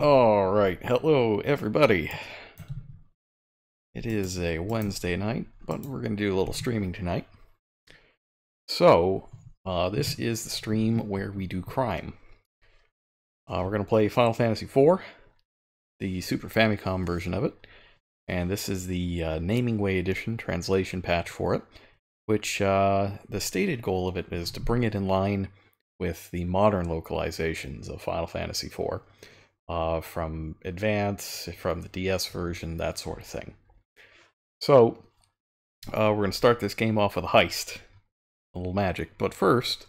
Alright, hello everybody. It is a Wednesday night, but we're going to do a little streaming tonight. So, this is the stream where we do crime. We're going to play Final Fantasy IV, the Super Famicom version of it, and this is the Namingway Edition translation patch for it, which the stated goal of it is to bring it in line with the modern localizations of Final Fantasy IV. From Advance, from the DS version, that sort of thing. So, we're going to start this game off with a heist. A little magic. But first,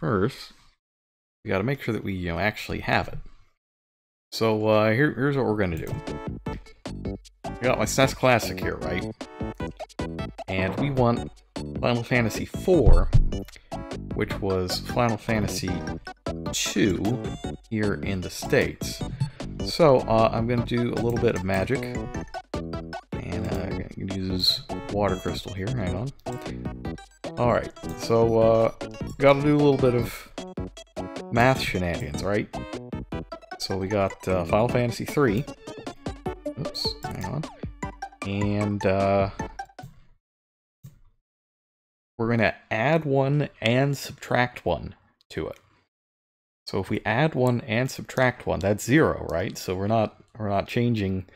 we got to make sure that we actually have it. So, here's what we're going to do. I got my SNES Classic here, right? And we want Final Fantasy IV, which was Final Fantasy II here in the States. So, I'm going to do a little bit of magic. And I'm going to use water crystal here. Hang on. Alright, so, gotta do a little bit of math shenanigans, right? So we got Final Fantasy III. Oops, hang on. And, we're going to add one and subtract one to it. So if we add one and subtract one, that's 0, right? So we're not changing,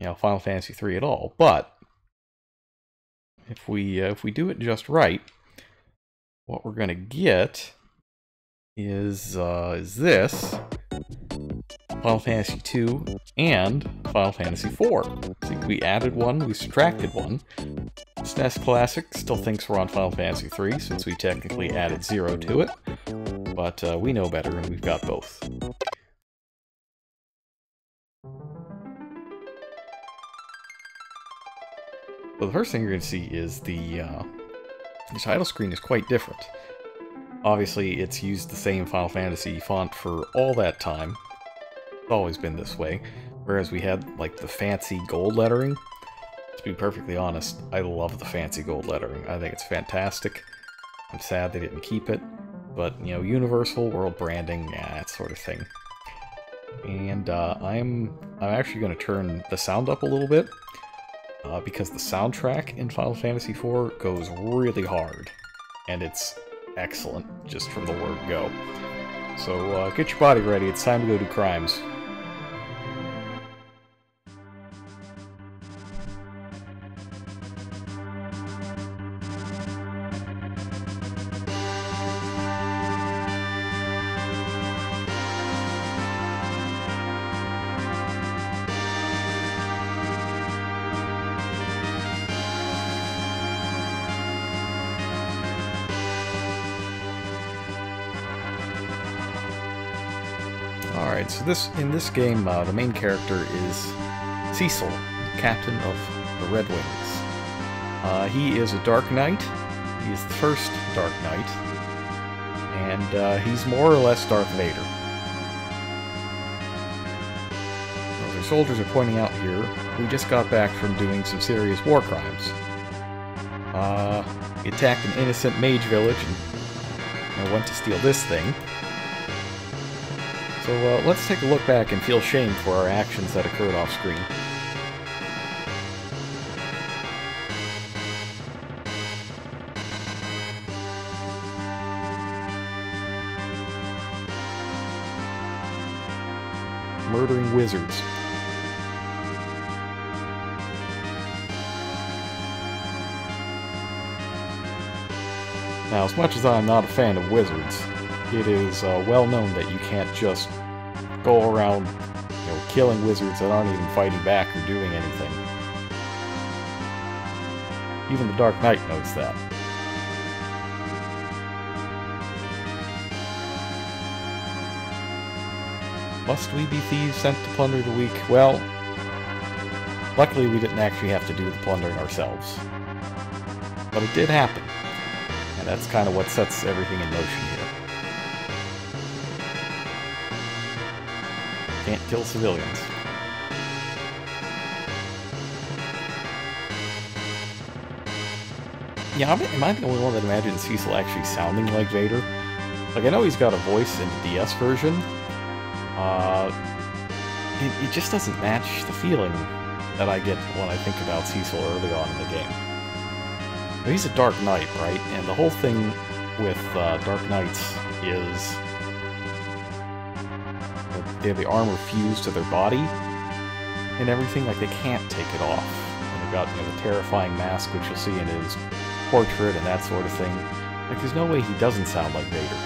Final Fantasy III at all. But if we do it just right, what we're going to get is this Final Fantasy II and Final Fantasy IV. See, we added one, we subtracted one. SNES Classic still thinks we're on Final Fantasy III, since we technically added 0 to it. But we know better, and we've got both. Well, the first thing you're going to see is the title screen is quite different. Obviously, it's used the same Final Fantasy font for all that time. It's always been this way. Whereas we had, like, the fancy gold lettering. To be perfectly honest, I love the fancy gold lettering. I think it's fantastic. I'm sad they didn't keep it. But, Universal, world branding, yeah, that sort of thing. And I'm actually going to turn the sound up a little bit. Because the soundtrack in Final Fantasy IV goes really hard. And it's excellent, just from the word go. So, get your body ready, it's time to go do crimes. Alright, so in this game, the main character is Cecil, captain of the Red Wings. He is a Dark Knight. He is the first Dark Knight. And he's more or less Darth Vader. As our soldiers are pointing out here, we just got back from doing some serious war crimes. We attacked an innocent mage village and went to steal this thing. So let's take a look back and feel shame for our actions that occurred off-screen. Murdering wizards. Now, as much as I'm not a fan of wizards, it is well known that you can't just go around, killing wizards that aren't even fighting back or doing anything. Even the Dark Knight knows that. Must we be thieves sent to plunder the weak? Well, luckily we didn't actually have to do the plundering ourselves. But it did happen. And that's kind of what sets everything in motion here. Can't kill civilians. Yeah, am I the only one that imagines Cecil actually sounding like Vader? Like, I know he's got a voice in the DS version, it just doesn't match the feeling that I get when I think about Cecil early on in the game. He's a Dark Knight, right? And the whole thing with Dark Knights is they have the armor fused to their body and everything. Like, they can't take it off. And they've got, you know, the terrifying mask, which you'll see in his portrait and that sort of thing. Like, there's no way he doesn't sound like Vader.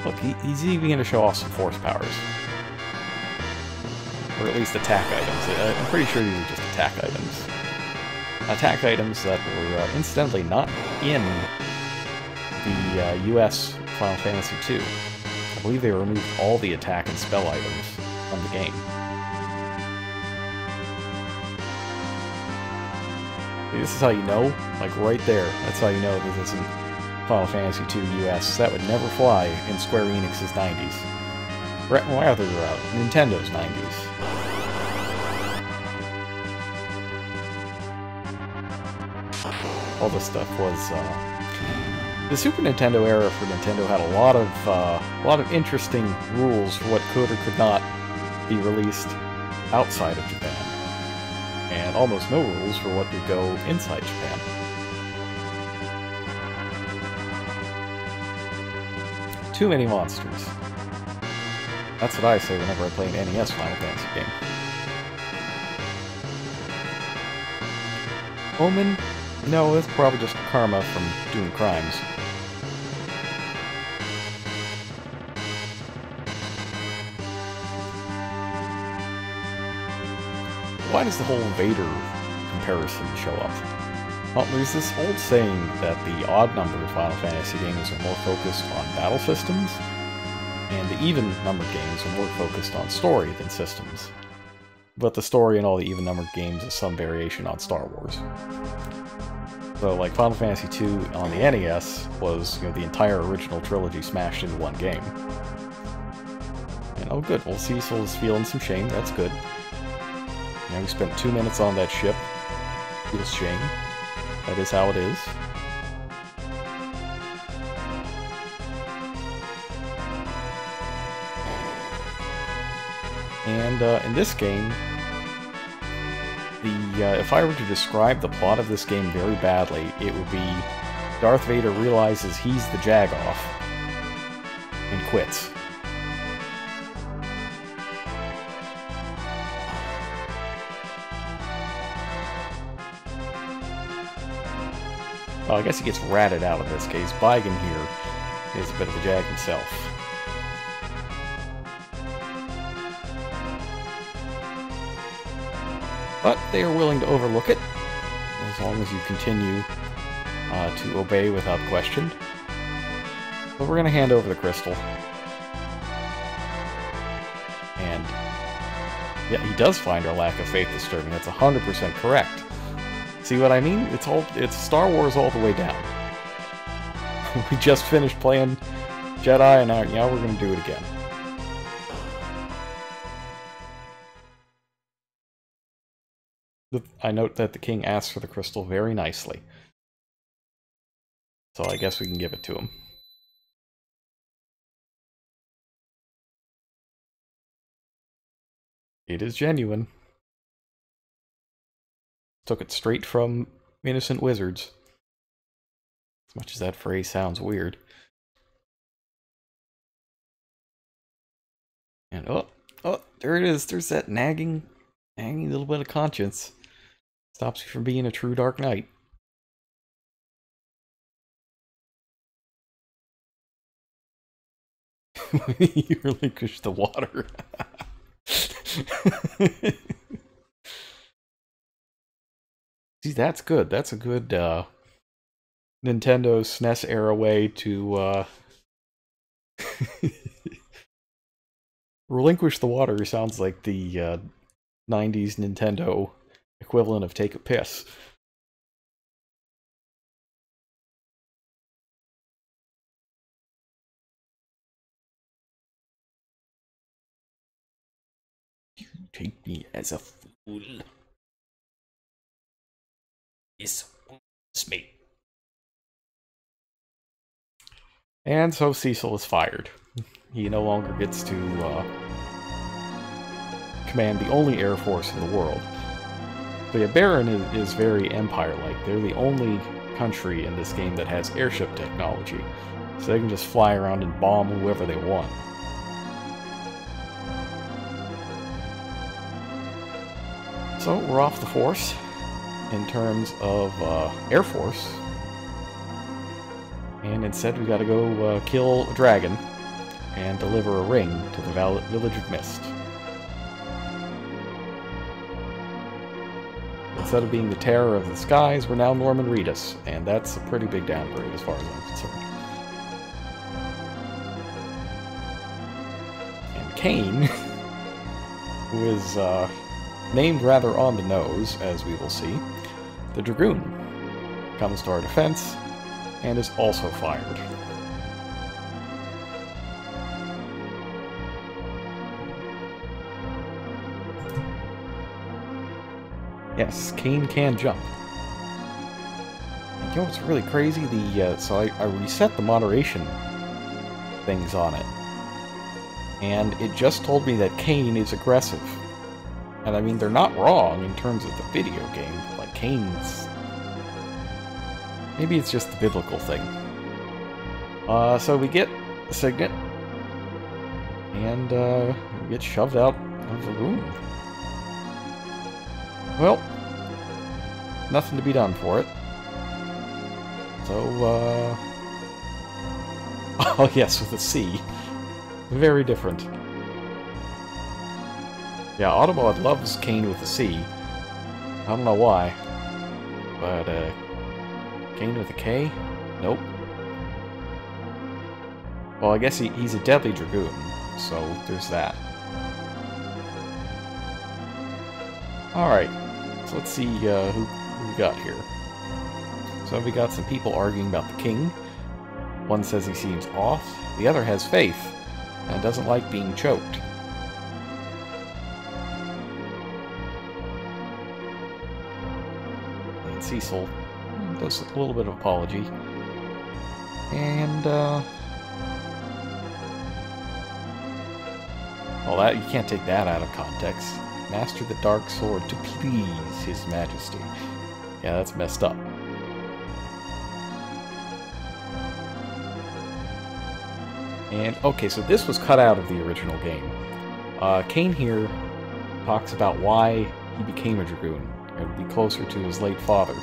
Look, he's even going to show off some force powers. Or at least attack items. I'm pretty sure these are just attack items. Attack items that were, incidentally, not in the US Final Fantasy II. I believe they removed all the attack and spell items from the game. See, this is how you know, like right there, that's how you know this isn't Final Fantasy II US. That would never fly in Square Enix's 90s. Rather, Nintendo's 90s. All this stuff was, the Super Nintendo era for Nintendo had a lot of interesting rules for what could or could not be released outside of Japan. And almost no rules for what would go inside Japan. Too many monsters. That's what I say whenever I play an NES Final Fantasy game. Omen? No, that's probably just karma from doing crimes. Why does the whole Vader comparison show up? Well, there's this old saying that the odd-numbered Final Fantasy games are more focused on battle systems, and the even-numbered games are more focused on story than systems. But the story in all the even-numbered games is some variation on Star Wars. So, like, Final Fantasy II on the NES was, you know, the entire original trilogy smashed into one game. And, oh good, well, Cecil's feeling some shame, that's good. You know, we spent 2 minutes on that ship. Feels shame. That is how it is. And, in this game, if I were to describe the plot of this game very badly, it would be Darth Vader realizes he's the Jagoff and quits. Well, I guess he gets ratted out in this case. Baigan here is a bit of a jag himself. But they are willing to overlook it, as long as you continue to obey without question. But we're going to hand over the crystal. And, yeah, he does find our lack of faith disturbing. That's 100% correct. See what I mean? It's Star Wars all the way down. We just finished playing Jedi, and now we're going to do it again. I note that the king asks for the crystal very nicely. So I guess we can give it to him. It is genuine. Took it straight from innocent wizards. As much as that phrase sounds weird. And oh, there it is. There's that nagging little bit of conscience. Stops you from being a true Dark Knight. You relinquish the water. See, that's good. That's a good Nintendo SNES era way to relinquish the water. Sounds like the 90s Nintendo equivalent of take a piss. You take me as a fool. Yes. Smee. And so Cecil is fired. He no longer gets to command the only air force in the world. So yeah, Baron is very Empire-like. They're the only country in this game that has airship technology. So they can just fly around and bomb whoever they want. So we're off the Force in terms of Air Force. And instead we gotta go kill a dragon and deliver a ring to the Village of Mist. Instead of being the terror of the skies, we're now Norman Reedus, and that's a pretty big downgrade as far as I'm concerned. And Kane, who is named rather on the nose, as we will see, the Dragoon, comes to our defense and is also fired. Yes, Kane can jump. And you know what's really crazy? So I reset the moderation things on it, and it just told me that Kane is aggressive. And I mean, they're not wrong in terms of the video game. Like, Kane's... Maybe it's just the biblical thing. So we get the signet, and we get shoved out of the room. Well, nothing to be done for it. So, oh yes, with a C. Very different. Yeah, Autobot loves Kane with a C. I don't know why. But, Kane with a K? Nope. Well, I guess he's a deadly Dragoon, so there's that. Alright, so let's see who we got here. So we got some people arguing about the king. One says he seems off, the other has faith, and doesn't like being choked. And Cecil does a little bit of apology. And, well, that you can't take that out of context. Master the dark sword to please his majesty. Yeah, that's messed up. And, okay, so this was cut out of the original game. Kane here talks about why he became a Dragoon, and be closer to his late father.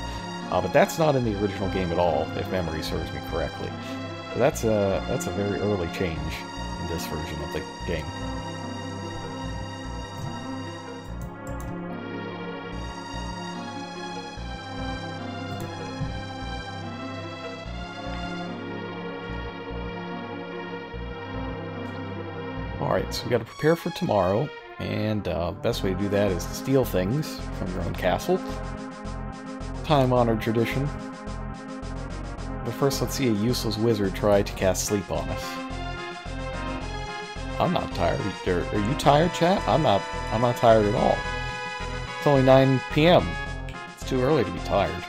But that's not in the original game at all, if memory serves me correctly. So that's a very early change in this version of the game. Alright, so we gotta prepare for tomorrow, and best way to do that is to steal things from your own castle. Time-honored tradition. But first, let's see a useless wizard try to cast sleep on us. I'm not tired. Are you tired, chat? I'm not tired at all. It's only 9 PM. It's too early to be tired.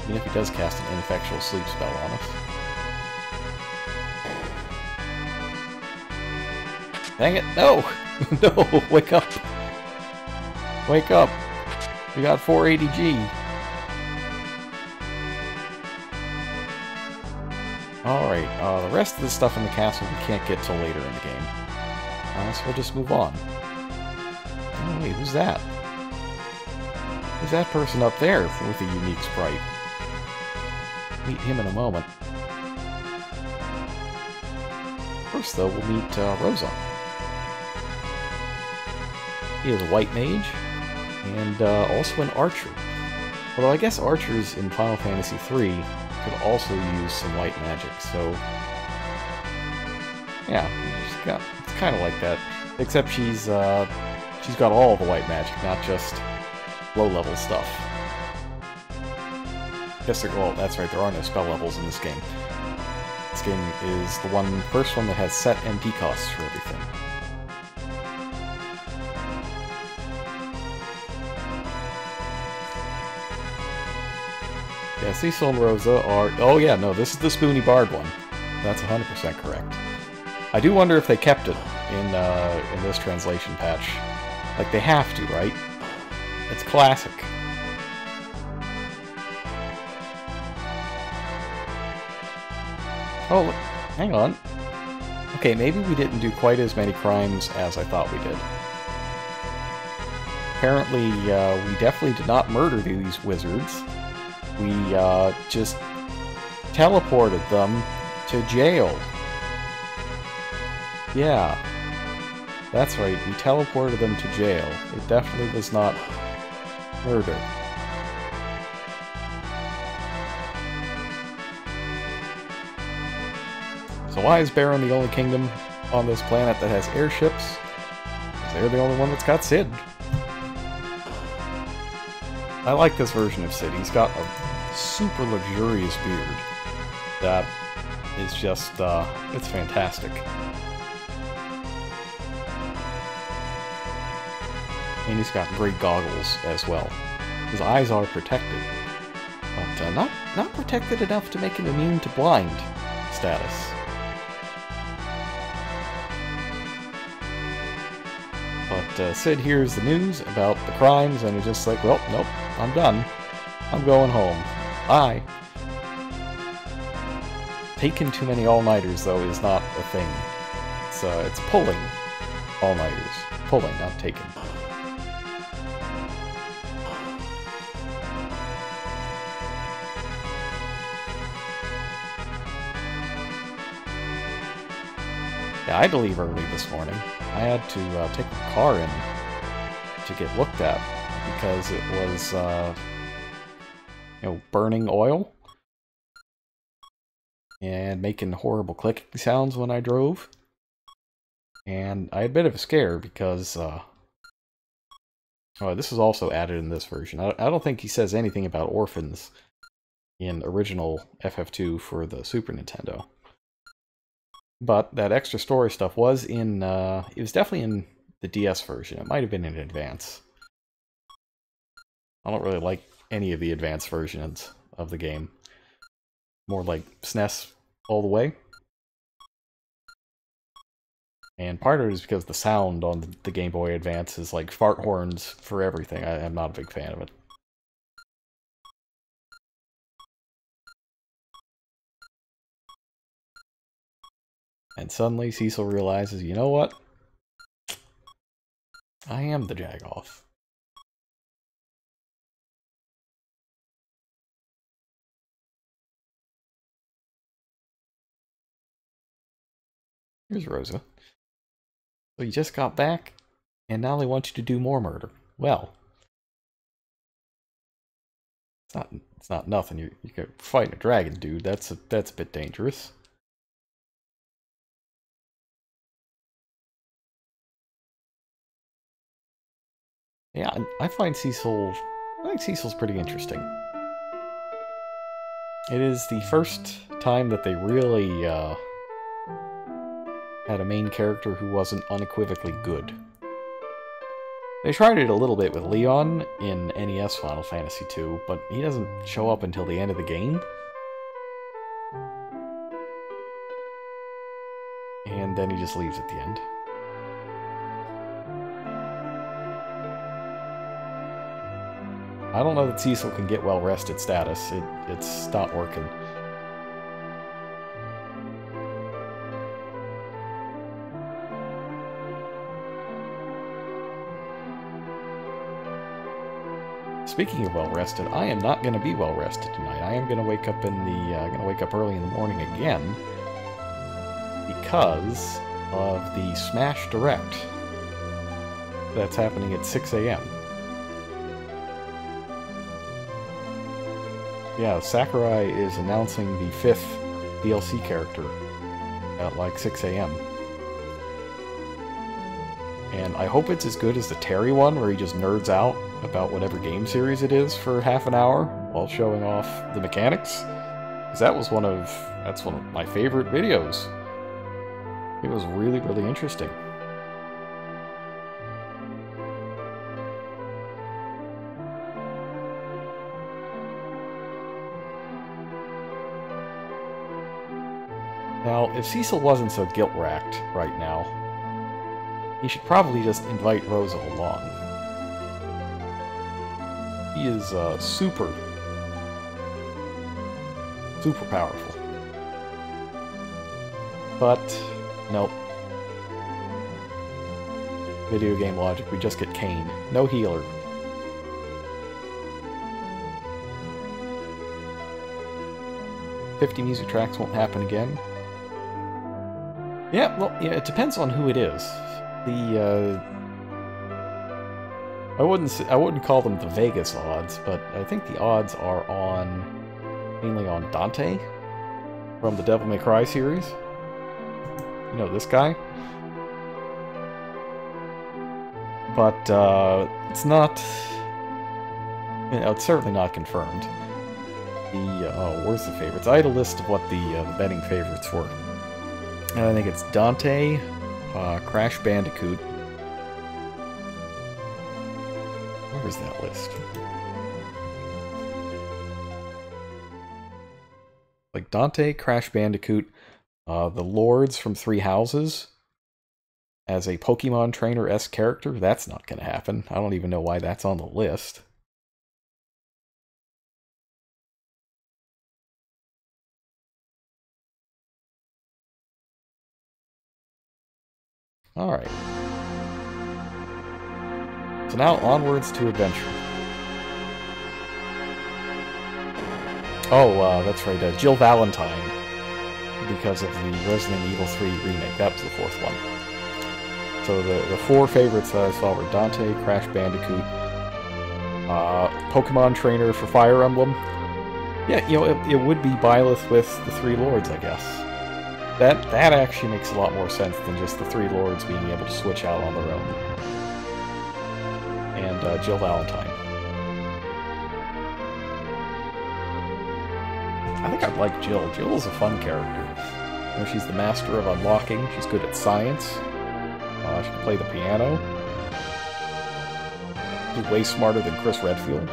Even if he does cast an ineffectual sleep spell on us. Dang it! No! No! Wake up! Wake up! We got 480G. Alright, the rest of the stuff in the castle we can't get till later in the game. So we'll just move on. Oh wait, who's that? Who's that person up there with a unique sprite? Meet him in a moment. First though, we'll meet Rosa. He is a white mage, and also an archer. Although I guess archers in Final Fantasy III could also use some white magic, so... yeah, it's kind of like that. Except she's got all the white magic, not just low-level stuff. Well, that's right, there are no spell levels in this game. This game is the first one that has set MP costs for everything. Yeah, Cecil and Rosa are... Oh yeah, no, this is the Spoony Bard one. That's 100% correct. I do wonder if they kept it in this translation patch. Like, they have to, right? It's classic. Oh, look, hang on. Okay, maybe we didn't do quite as many crimes as I thought we did. Apparently, we definitely did not murder these wizards. We just teleported them to jail. Yeah, that's right, we teleported them to jail. It definitely was not murder. So why is Baron the only kingdom on this planet that has airships? Because they're the only one that's got Sid. I like this version of Sid. He's got a super luxurious beard that is just, it's fantastic. And he's got great goggles as well. His eyes are protected, but not protected enough to make him immune to blind status. But Sid hears the news about the crimes and is just like, well, nope, I'm done. I'm going home. Bye. Taking too many all-nighters, though, is not a thing. It's pulling all-nighters. Pulling, not taking. Yeah, I had to leave early this morning. I had to take my car in to get looked at because it was, you know, burning oil and making horrible clicking sounds when I drove. And I had a bit of a scare because, oh, this is also added in this version. I don't think he says anything about orphans in original FF2 for the Super Nintendo. But that extra story stuff was in, it was definitely in the DS version. It might have been in Advance. I don't really like any of the Advance versions of the game. More like SNES all the way. And part of it is because the sound on the Game Boy Advance is like fart horns for everything. I'm not a big fan of it. And suddenly Cecil realizes, you know what? I am the Jagoff. Here's Rosa. So you just got back, and now they want you to do more murder. Well, it's not nothing. You're fighting a dragon, dude. That's a bit dangerous. Yeah, I think Cecil's pretty interesting. It is the first time that they really had a main character who wasn't unequivocally good. They tried it a little bit with Leon in NES Final Fantasy II, but he doesn't show up until the end of the game. And then he just leaves at the end. I don't know that Cecil can get well-rested status. It's not working. Speaking of well-rested, I am not going to be well-rested tonight. I am going to wake up early in the morning again because of the Smash Direct that's happening at 6 a.m. Yeah, Sakurai is announcing the 5th DLC character at like 6 a.m. And I hope it's as good as the Terry one, where he just nerds out about whatever game series it is for half an hour while showing off the mechanics. Because that's one of my favorite videos. It was really, really interesting. Now, if Cecil wasn't so guilt-racked right now, he should probably just invite Rosa along. He is super powerful. But, nope. Video game logic, we just get Kane. No healer. "50 music tracks won't happen again." Yeah, well, yeah, it depends on who it is. I wouldn't call them the Vegas odds, but I think the odds are mainly on Dante from the Devil May Cry series. You know, this guy. But it's not. It's certainly not confirmed. Where's the favorites? I had a list of what the betting favorites were. And I think it's Dante, Crash Bandicoot. Where is that list? Like Dante, Crash Bandicoot, the Lords from Three Houses as a Pokemon Trainer-esque character. That's not going to happen. I don't even know why that's on the list. Alright. So now, onwards to adventure. Oh, that's right, Jill Valentine. Because of the Resident Evil 3 remake. That was the fourth one. So the four favorites that I saw were Dante, Crash Bandicoot, Pokemon Trainer for Fire Emblem. Yeah, you know, it would be Byleth with the Three Lords, I guess. That actually makes a lot more sense than just the Three Lords being able to switch out on their own. And Jill Valentine. I think I'd like Jill. Jill is a fun character. You know, she's the master of unlocking. She's good at science. She can play the piano. She's way smarter than Chris Redfield.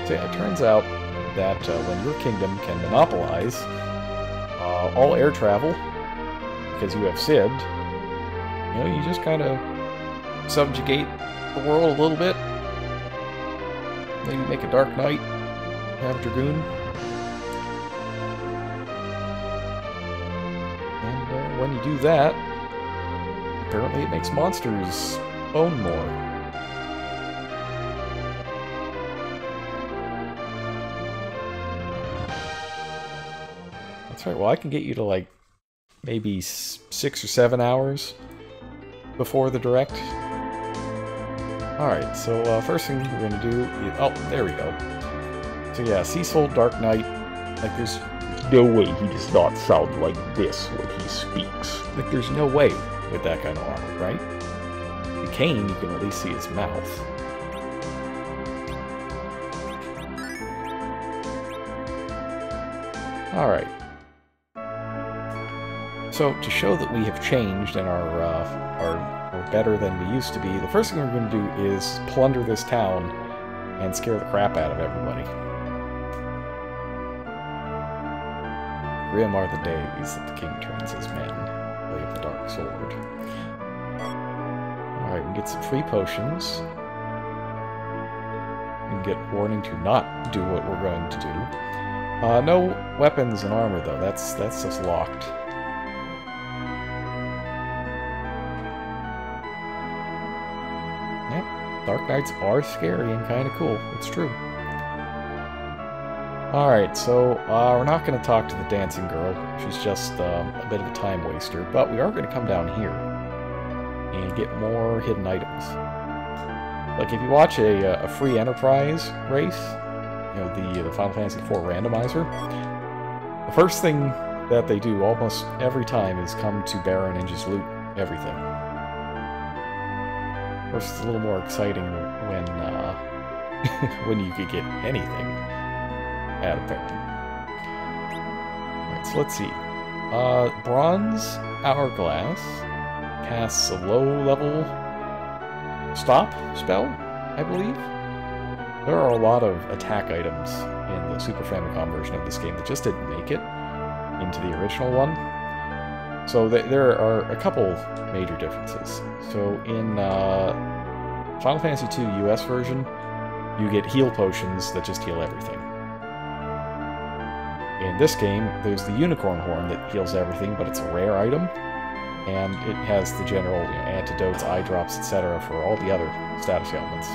So yeah, it turns out that when your kingdom can monopolize all air travel, because you have Sid, you know, you just kind of subjugate the world a little bit. Maybe make a Dark Knight, have Dragoon. And when you do that, apparently it makes monsters own more. That's right, well I can get you to like maybe 6 or 7 hours before the direct. Alright, so first thing we're going to do is... Oh, there we go. So yeah, Cecil, Dark Knight, like there's no way he does not sound like this when he speaks. Like there's no way with that kind of armor, right? The Kane, you can at least see his mouth. Alright. So, to show that we have changed and are better than we used to be, the first thing we're going to do is plunder this town and scare the crap out of everybody. Grim are the days that the king trains his men, way of the dark sword. Alright, we can get some free potions. We can get warning to not do what we're going to do. No weapons and armor, though. That's just locked. Dark Knights are scary and kind of cool. It's true. Alright, so we're not going to talk to the dancing girl. She's just a bit of a time waster. But we are going to come down here and get more hidden items. Like, if you watch a free Enterprise race, you know, the Final Fantasy IV randomizer, the first thing that they do almost every time is come to Baron and just loot everything. Of course, it's a little more exciting when when you could get anything out of Baron. Alright, so let's see. Bronze Hourglass casts a low-level stop spell, I believe. There are a lot of attack items in the Super Famicom version of this game that just didn't make it into the original one. So there are a couple major differences. So in Final Fantasy II US version, you get heal potions that just heal everything. In this game, there's the Unicorn Horn that heals everything, but it's a rare item, and it has the general antidotes, eye drops, etc. for all the other status ailments.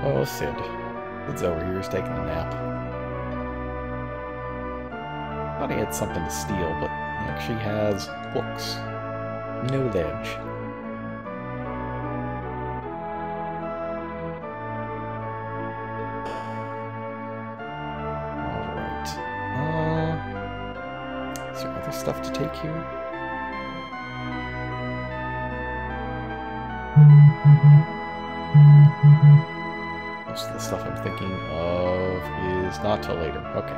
Oh, Sid. Sid's over here. He's taking a nap. Thought he had something to steal, but he actually has books. Knowledge. Alright. Is there other stuff to take here? Most of the stuff I'm thinking of is not till later. Okay.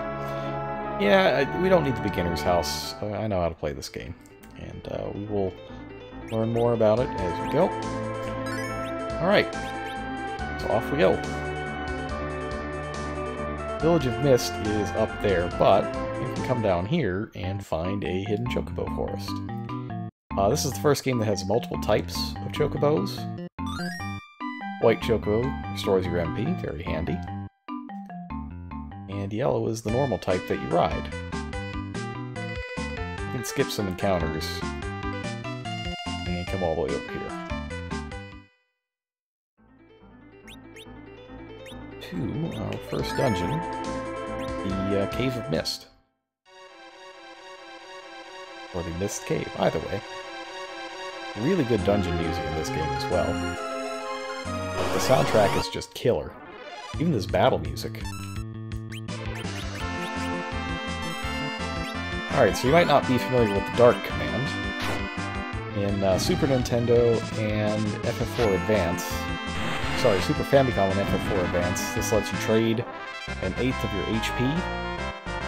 Yeah, we don't need the beginner's house. I know how to play this game. And we will learn more about it as we go. Alright. So off we go. Village of Mist is up there, but you can come down here and find a hidden chocobo forest. This is the first game that has multiple types of chocobos. White chocobo restores your MP, very handy. And yellow is the normal type that you ride. You can skip some encounters and come all the way up here. To our first dungeon, the Cave of Mist. Or the Mist Cave, either way. Really good dungeon music in this game as well. The soundtrack is just killer. Even this battle music. Alright, so you might not be familiar with the Dark command. In Super Nintendo and FF4 Advance, sorry, Super Famicom and FF4 Advance, this lets you trade an eighth of your HP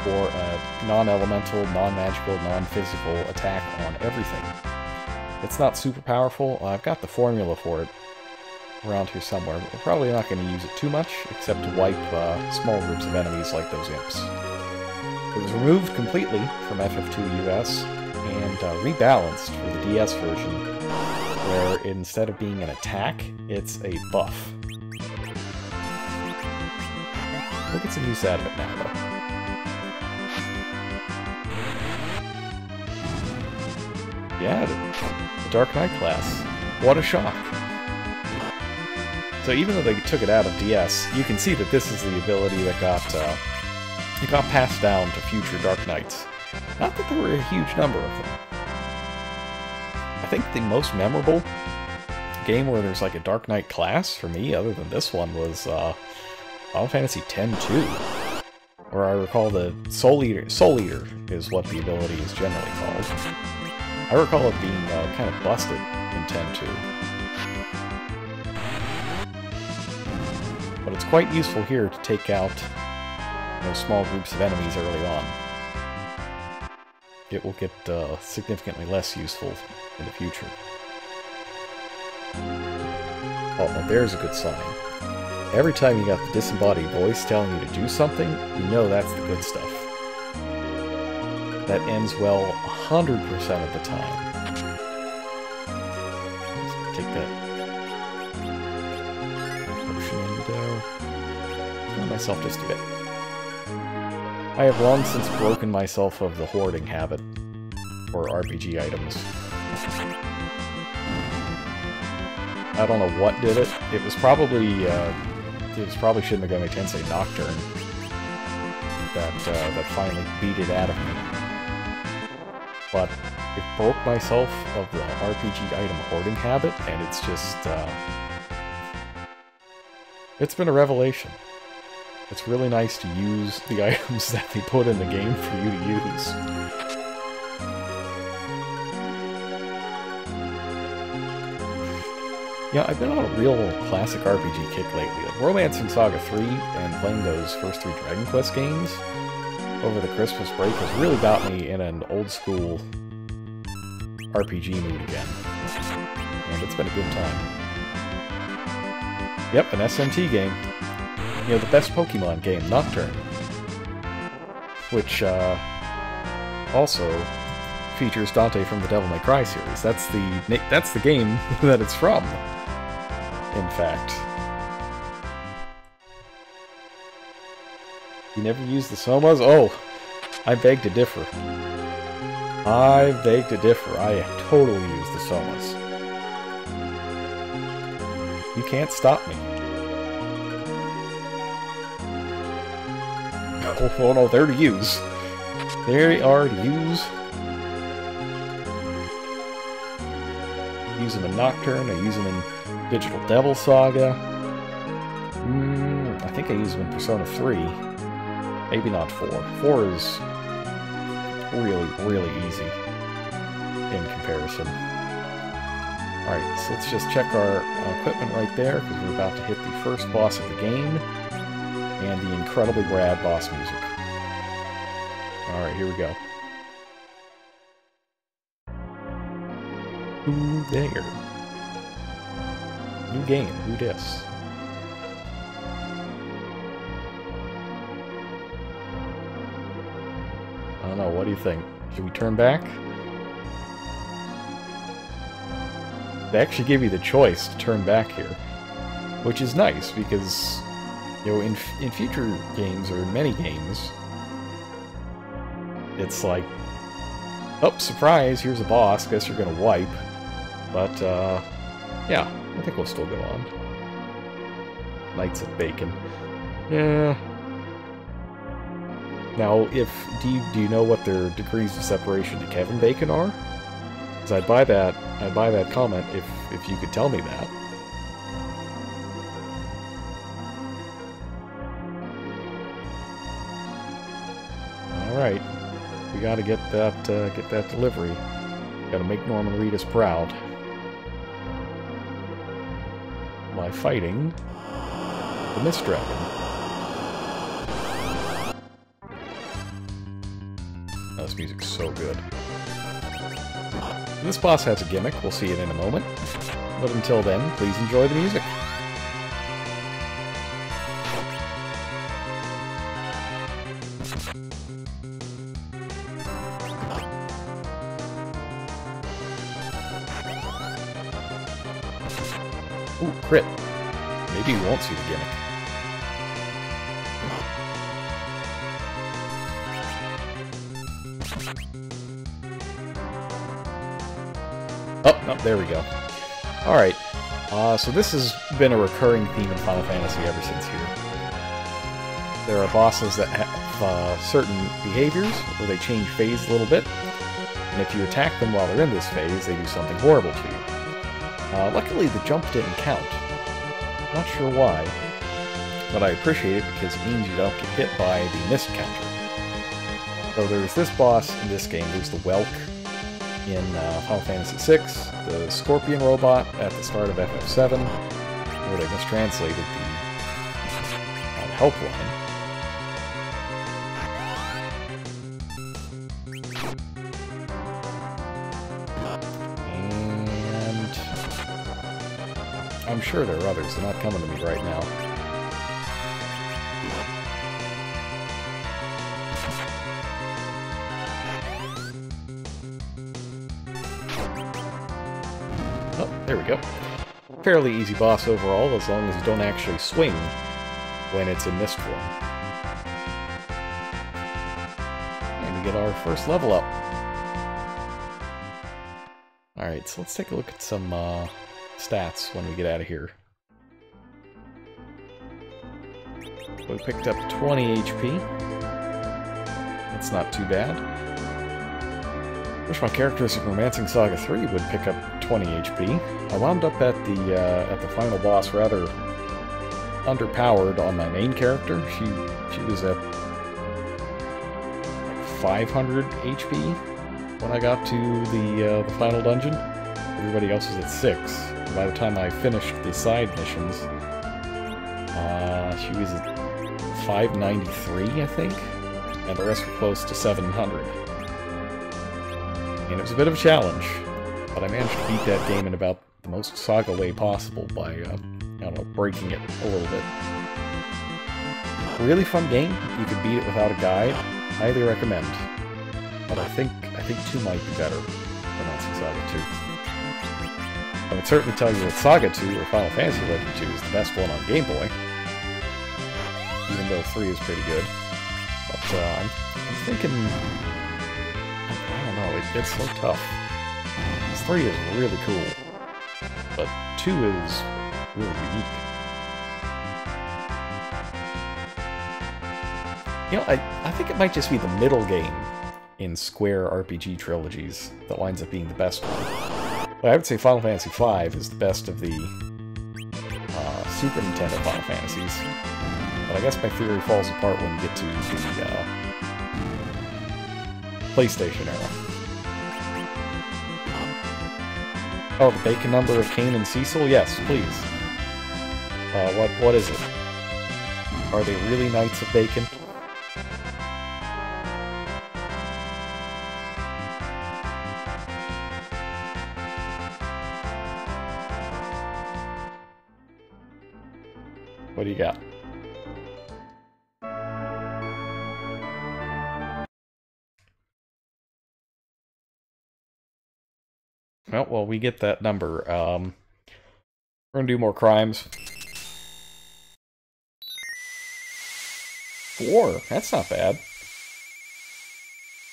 for a non-elemental, non-magical, non-physical attack on everything. It's not super powerful. I've got the formula for it around here somewhere, but we're probably not going to use it too much, except to wipe small groups of enemies like those imps. It was removed completely from FF2 US and rebalanced for the DS version, where instead of being an attack, it's a buff. We'll get some use out of it now, though. Yeah, the Dark Knight class. What a shock. So even though they took it out of DS, you can see that this is the ability that got passed down to future Dark Knights. Not that there were a huge number of them. I think the most memorable game where there's like a Dark Knight class, for me, other than this one, was Final Fantasy X-2. Where I recall the Soul Eater is what the ability is generally called. I recall it being kind of busted in X-2. But it's quite useful here to take out small groups of enemies early on. It will get significantly less useful in the future. Oh, now there's a good sign. Every time you got the disembodied voice telling you to do something, you know that's the good stuff. That ends well 100% of the time. Just take that potion and heal myself just a bit. I have long since broken myself of the hoarding habit for RPG items. I don't know what did it. It was probably Shin Megami Tensei Nocturne that finally beat it out of me. But it broke myself of the RPG item hoarding habit, and it's just it's been a revelation. It's really nice to use the items that they put in the game for you to use. Yeah, I've been on a real classic RPG kick lately. Like Romancing Saga 3 and playing those first 3 Dragon Quest games over the Christmas break has really got me in an old-school RPG mood again. And it's been a good time. Yep, an SMT game. You know, the best Pokemon game, Nocturne. Which, also features Dante from the Devil May Cry series. That's the game that it's from, in fact. You never used the Somas? Oh, I beg to differ. I beg to differ. I totally use the Somas. You can't stop me. Oh no, they're to use. They are to use. Use them in Nocturne, I use them in Digital Devil Saga. I think I use them in Persona 3. Maybe not 4. 4 is really, really easy in comparison. Alright, so let's just check our equipment right there, because we're about to hit the first boss of the game, and the incredibly rad boss music. Alright, here we go. Who there? New game, who dis? I don't know, what do you think? Should we turn back? They actually give you the choice to turn back here, which is nice, because, you know, in future games, or in many games, it's like, oh, surprise, here's a boss, guess you're gonna wipe. But, yeah, I think we'll still go on. Knights of Bacon. Yeah. Now, do you know what their degrees of separation to Kevin Bacon are? Because I'd buy that comment if you could tell me that. All right, we got to get that delivery. Got to make Norman Reedus proud by fighting the Mist Dragon. Oh, this music's so good. This boss has a gimmick, we'll see it in a moment. But until then, please enjoy the music. Ooh, crit. Maybe you won't see the gimmick. Oh, no, there we go. Alright, so this has been a recurring theme in Final Fantasy ever since here. There are bosses that have certain behaviors, where they change phase a little bit, and if you attack them while they're in this phase, they do something horrible to you. Luckily, the jump didn't count. Not sure why, but I appreciate it because it means you don't get hit by the mist counter. So there's this boss in this game, there's the Welk in Final Fantasy VI, the Scorpion robot at the start of FF7, where they mistranslated the helpline. And I'm sure there are others, they're not coming to me right now. Oh, there we go. Fairly easy boss overall, as long as you don't actually swing when it's in mist form. And we get our first level up. Alright, so let's take a look at some stats when we get out of here. We picked up 20 HP. That's not too bad. Wish my characters in Romancing Saga 3 would pick up 20 HP. I wound up at the final boss rather underpowered on my main character. She was at like 500 HP when I got to the final dungeon. Everybody else was at 6. By the time I finished the side missions, she was at 593, I think. and the rest were close to 700. And it was a bit of a challenge, but I managed to beat that game in about the most Saga way possible by, I don't know, breaking it a little bit. Really fun game. You could beat it without a guide. Highly recommend. But I think 2 might be better than Saga 2. I would certainly tell you that Saga 2 or Final Fantasy XI 2 is the best one on Game Boy. Even though 3 is pretty good. But I'm thinking... I don't know, it's so tough. 3 is really cool. But 2 is really unique. You know, I think it might just be the middle game in Square RPG trilogies that winds up being the best one. But I would say Final Fantasy V is the best of the Super Nintendo Final Fantasies. But I guess my theory falls apart when you get to the PlayStation era. Oh, the bacon number of Cain and Cecil? Yes, please. What is it? Are they really Knights of Bacon? What do you got? Well, we get that number. We're gonna do more crimes. 4? That's not bad.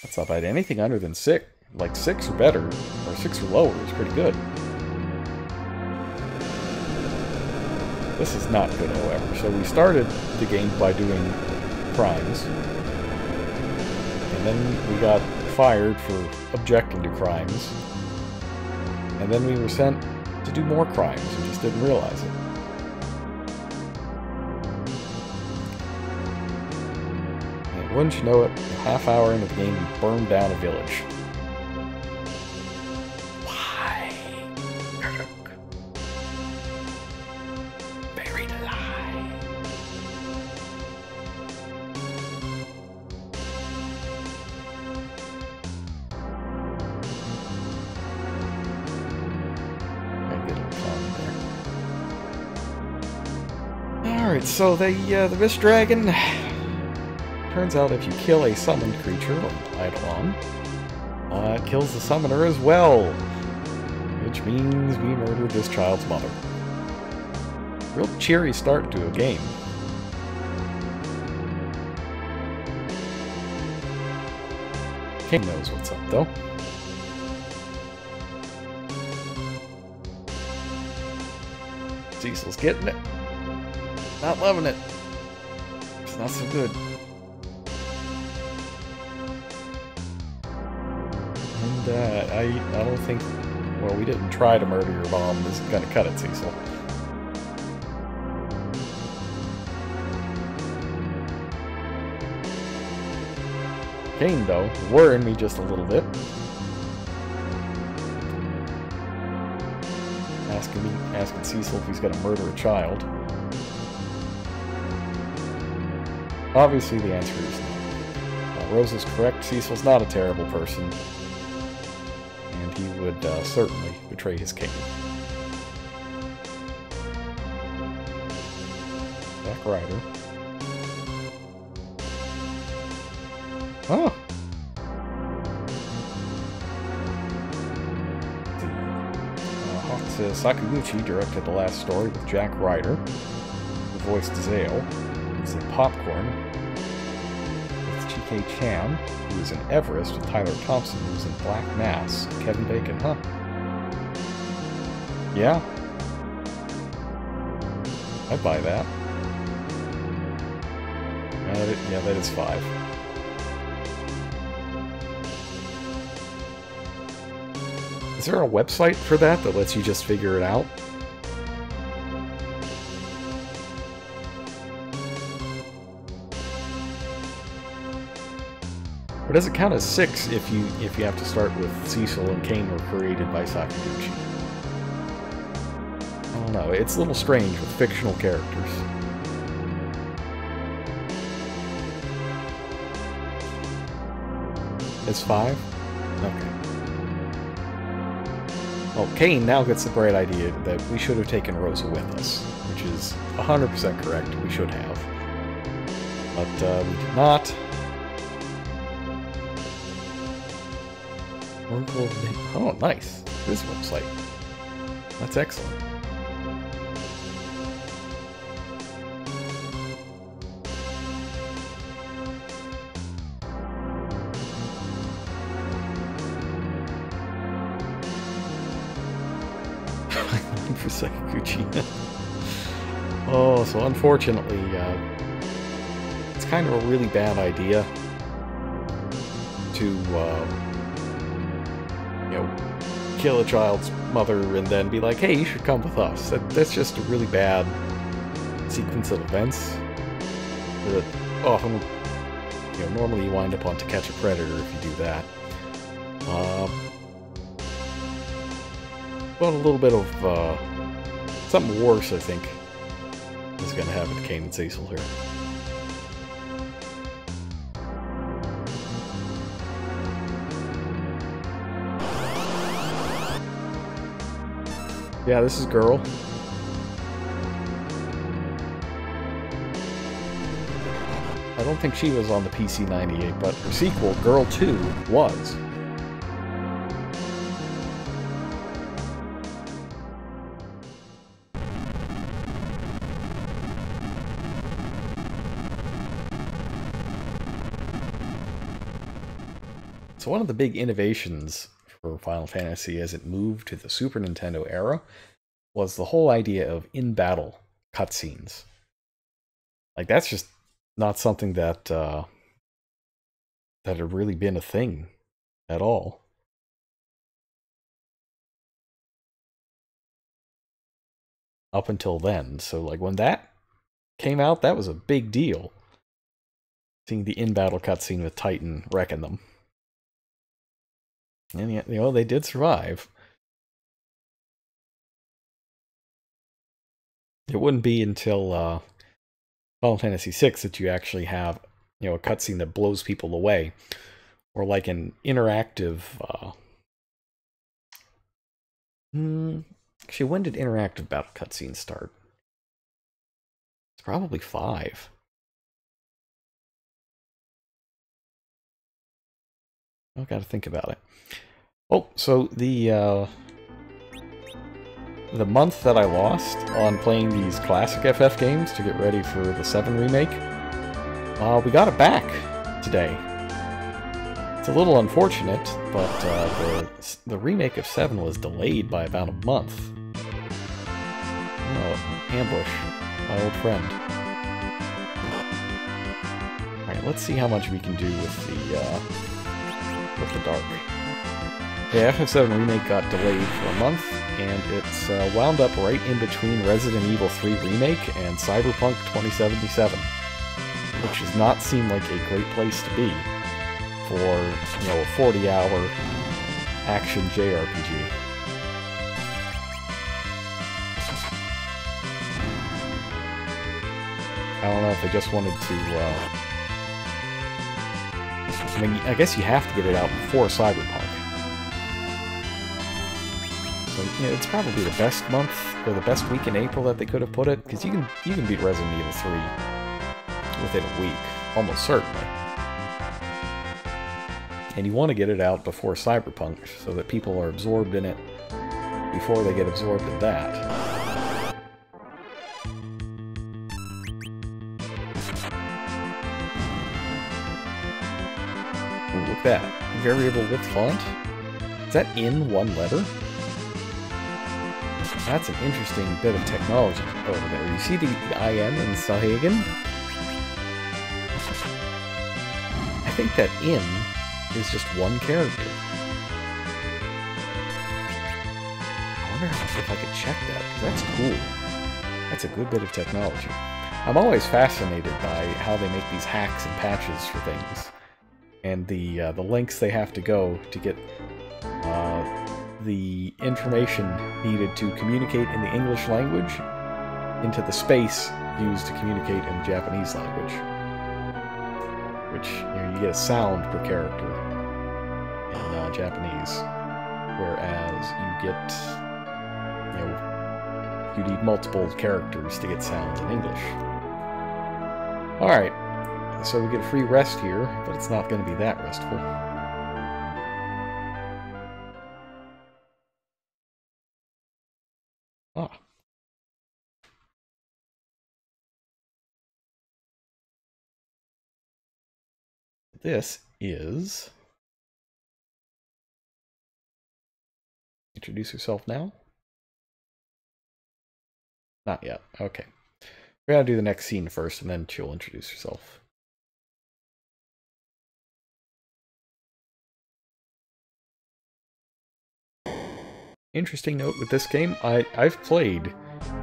That's not bad. Anything under than 6, like 6 or better, or 6 or lower is pretty good. This is not good, however. So we started the game by doing crimes. And then we got fired for objecting to crimes. And then we were sent to do more crimes. We just didn't realize it. And wouldn't you know it, a half hour into the game, we burned down a village. Alright, so the Mist Dragon... Turns out if you kill a summoned creature, or Eidolon, it kills the summoner as well. Which means we murdered this child's mother. Real cheery start to a game. King knows what's up, though. Cecil's getting it. Not loving it. It's not so good. And I don't think... Well, we didn't try to murder your mom. This is gonna cut it, Cecil. Cain, though, worrying me just a little bit. Asking Cecil if he's gonna murder a child. Obviously, the answer is no. Rose is correct. Cecil's not a terrible person. And he would certainly betray his king. Zack Ryder. Oh! Hawk says Sakaguchi directed the last story with Jack Ryder, who voiced Zale. Who's in Popcorn, with T.K. Chan, who is in Everest, with Tyler Thompson, who's in Black Mass, Kevin Bacon, huh? Yeah. I'd buy that. Yeah, that is 5. Is there a website for that lets you just figure it out? Or does it count as 6 if you have to start with Cecil and Cain were created by Sakaguchi? I don't know. It's a little strange with fictional characters. It's 5? Okay. Well, Kane now gets the bright idea that we should have taken Rosa with us, which is 100% correct. We should have. But we did not. Oh, nice. This looks like. That's excellent. For Sakaguchi. Oh, so unfortunately, it's kind of a really bad idea to, you know, kill a child's mother and then be like, hey, you should come with us. That's just a really bad sequence of events that often, you know, normally you wind up on To Catch a Predator if you do that. But a little bit of, something worse, I think, is going to happen to Kane and Cecil here. Yeah, this is Girl. I don't think she was on the PC-98, but her sequel, Girl 2, was. So one of the big innovations for Final Fantasy as it moved to the Super Nintendo era was the whole idea of in-battle cutscenes. Like, that's just not something that that had really been a thing at all. Up until then. So, like, when that came out, that was a big deal. Seeing the in-battle cutscene with Titan wrecking them. And yet, you know, they did survive. It wouldn't be until Final Fantasy VI that you actually have, you know, a cutscene that blows people away. Or like an interactive... Actually, when did interactive battle cutscenes start? It's probably 5. I've got to think about it. Oh, so the month that I lost on playing these classic FF games to get ready for the 7 remake, we got it back today. It's a little unfortunate, but the remake of 7 was delayed by about a month. Oh, ambush, my old friend. Alright, let's see how much we can do with the dark. The FF7 remake got delayed for a month, and it's wound up right in between Resident Evil 3 Remake and Cyberpunk 2077, which does not seem like a great place to be for, you know, a 40-hour action JRPG. I don't know if they just wanted to, I mean, I guess you have to get it out before Cyberpunk. So, you know, it's probably the best month, or the best week in April that they could have put it, because you can beat Resident Evil 3 within a week, almost certainly. And you want to get it out before Cyberpunk, so that people are absorbed in it before they get absorbed in that. Ooh, look at that. Variable width font? Is that in one letter? That's an interesting bit of technology over there. You see the IN in Sahagan? I think that in is just one character. I wonder if I could check that, because that's cool. That's a good bit of technology. I'm always fascinated by how they make these hacks and patches for things, and the lengths they have to go to get the information needed to communicate in the English language into the space used to communicate in the Japanese language. Which, you know, you get a sound per character. Japanese, whereas you get, you know, you need multiple characters to get sounds in English. Alright, so we get a free rest here, but it's not going to be that restful. Ah. This is... Introduce yourself now? Not yet. Okay. We gotta do the next scene first, and then she'll introduce herself. Interesting note with this game, I've played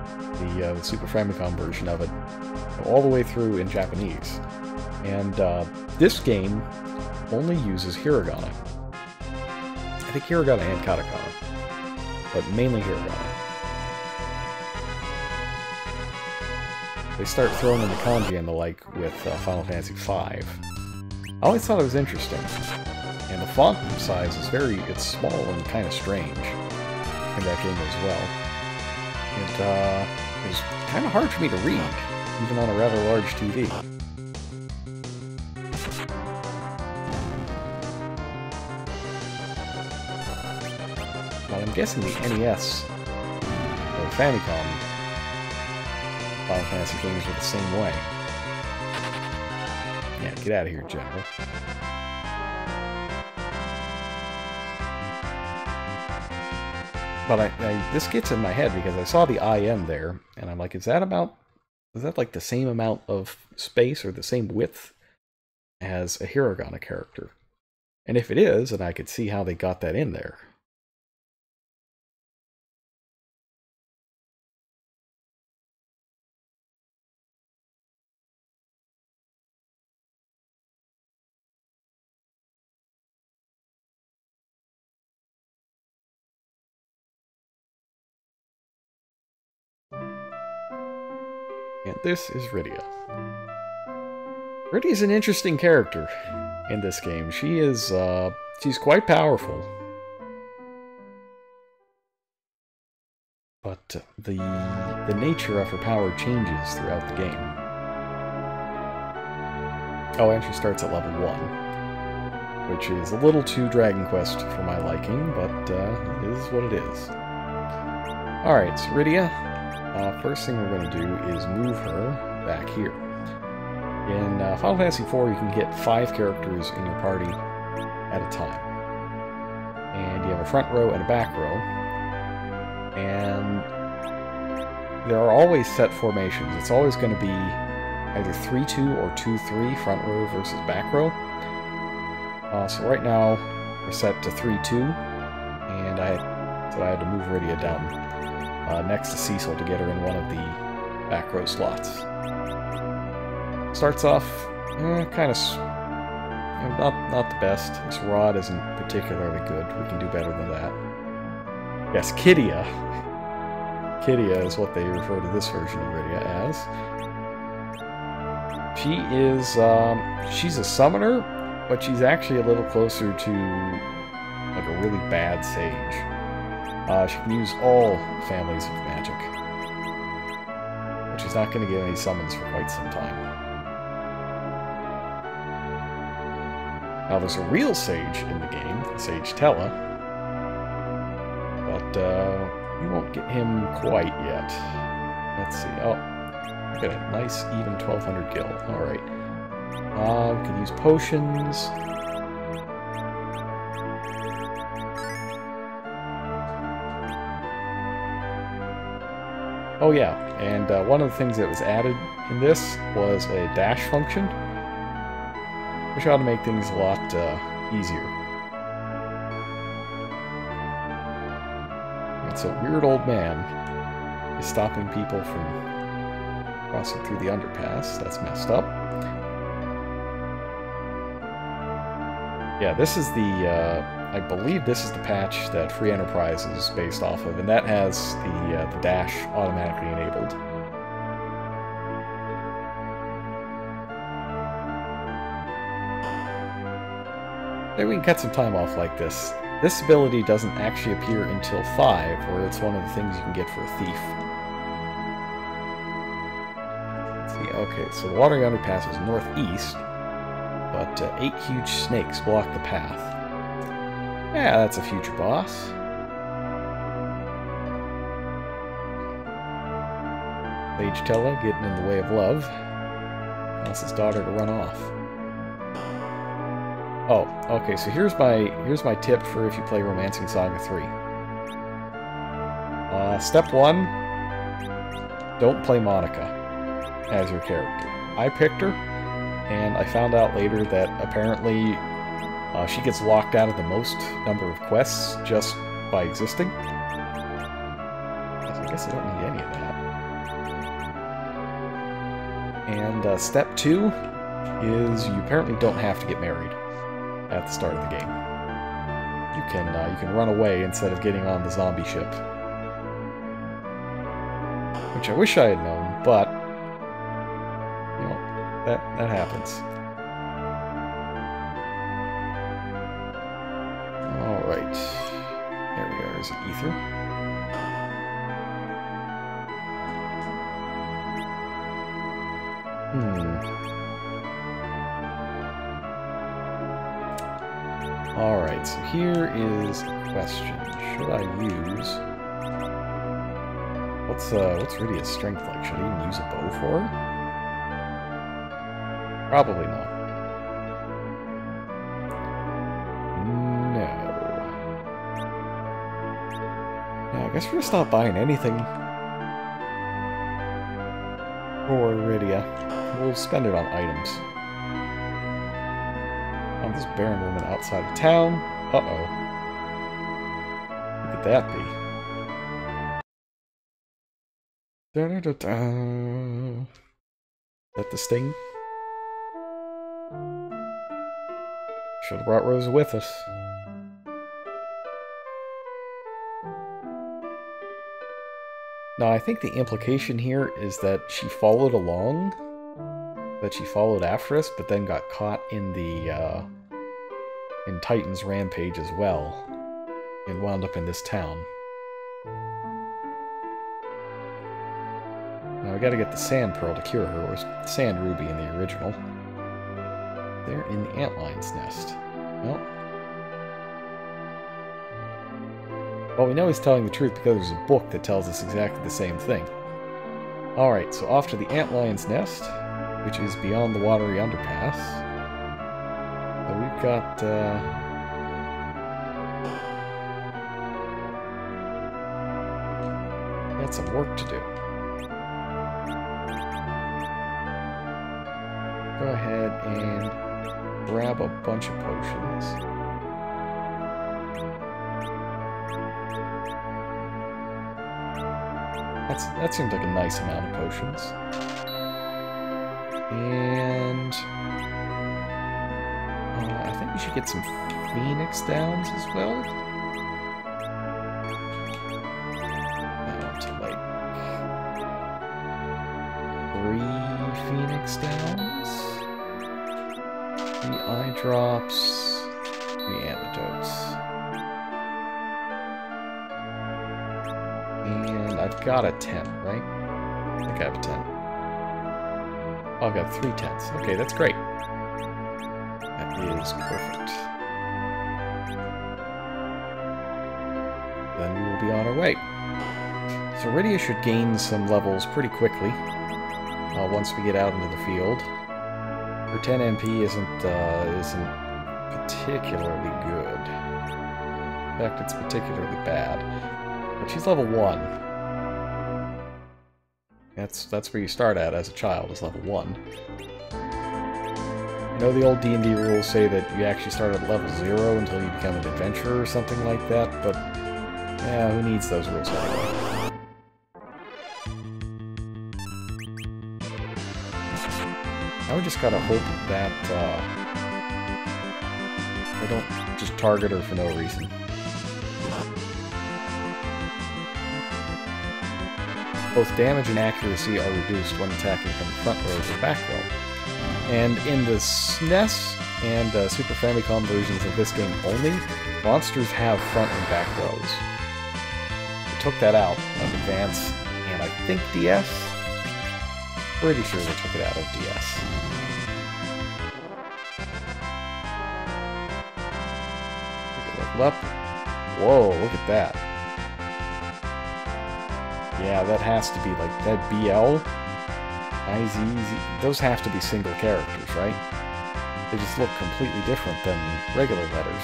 the Super Famicom version of it all the way through in Japanese. And this game only uses hiragana. I think hiragana and katakana, but mainly hiragana. They start throwing in the kanji and the like with Final Fantasy V. I always thought it was interesting. And the font size is it's small and kind of strange in that game as well. It was kind of hard for me to read, even on a rather large TV. But I'm guessing the NES or Famicom Final Fantasy games are the same way. Yeah, get out of here, General. But this gets in my head because I saw the IM there, and I'm like, is that like the same amount of space or the same width as a hiragana character? And if it is, then I could see how they got that in there. And this is Rydia. Rydia's an interesting character in this game. She's quite powerful. But the nature of her power changes throughout the game. Oh, and she starts at level 1, which is a little too Dragon Quest for my liking, but it is what it is. Alright, so Rydia. First thing we're going to do is move her back here. In Final Fantasy IV, you can get 5 characters in your party at a time. And you have a front row and a back row. And there are always set formations. It's always going to be either 3-2 or 2-3, front row versus back row. So right now, we're set to 3-2, and so I had to move Rydia down next to Cecil to get her in one of the back row slots. Starts off kind of not the best. This rod isn't particularly good. We can do better than that. Yes, Kidia. Kidia is what they refer to this version of Rydia as. She is she's a summoner, but she's actually a little closer to like a really bad sage. She can use all families of magic. But she's not going to get any summons for quite some time. Now there's a real sage in the game, Sage Tella. But we won't get him quite yet. Let's see. Oh, look at a nice even 1200 gil. Alright. We can use potions. Oh yeah, and one of the things that was added in this was a dash function, which ought to make things a lot easier. And so weird old man is stopping people from crossing through the underpass. That's messed up. Yeah, this is I believe this is the patch that Free Enterprise is based off of, and that has the dash automatically enabled. Maybe we can cut some time off like this. This ability doesn't actually appear until 5, where it's one of the things you can get for a thief. Let's see, okay, so the water underpass is northeast, but 8 huge snakes block the path. Yeah, that's a future boss. Sage Tella getting in the way of love. Wants his daughter to run off. Oh, okay, so here's my tip for if you play Romancing Saga 3. Step 1, don't play Monica as your character. I picked her, and I found out later that apparently she gets locked out of the most number of quests just by existing. So I guess I don't need any of that. And step 2 is you apparently don't have to get married at the start of the game. You can run away instead of getting on the zombie ship. Which I wish I had known, but you know, that happens. Alright. There we are, there's an ether. Alright, so here is a question. Should I use... What's Rydia's strength like? Should I even use a bow for her? Probably not. No. Yeah, I guess we're gonna stop buying anything for Rydia. We'll spend it on items. Oh, this barren woman outside of town. Uh-oh. Who could that be? Da-da-da-da. Is that the sting? Should have brought Rosa with us. Now, I think the implication here is that she followed along, that she followed after us, but then got caught in the, in Titan's rampage as well, and wound up in this town. Now, we gotta get the Sand Pearl to cure her, or Sand Ruby in the original. They're in the Antlion's nest. Well, we know he's telling the truth because there's a book that tells us exactly the same thing. Alright, so off to the Antlion's nest, which is beyond the watery underpass. So we've got, some work to do. Go ahead and grab a bunch of potions. That seems like a nice amount of potions. And I think we should get some Phoenix Downs as well. Down to like 3 Phoenix Downs, 3 eye drops, 3 antidotes. And I've got a 10, right? I think I have a 10. Oh, I've got 3 10s. Okay, that's great. That is perfect. Then we will be on our way. So Rydia should gain some levels pretty quickly once we get out into the field. Her 10 MP isn't particularly good. In fact, it's particularly bad. But she's level 1. That's where you start at as a child, is level 1. I know the old D&D rules say that you actually start at level 0 until you become an adventurer or something like that, but yeah, who needs those rules anyway? Now we just gotta hope that I don't just target her for no reason. Both damage and accuracy are reduced when attacking from the front row or back row. And in the SNES and Super Famicom versions of this game only, monsters have front and back rows. They took that out of Advance and I think DS? Pretty sure they took it out of DS. Level up. Whoa, look at that. Yeah, that has to be like that BL, IZ, those have to be single characters, right? They just look completely different than regular letters.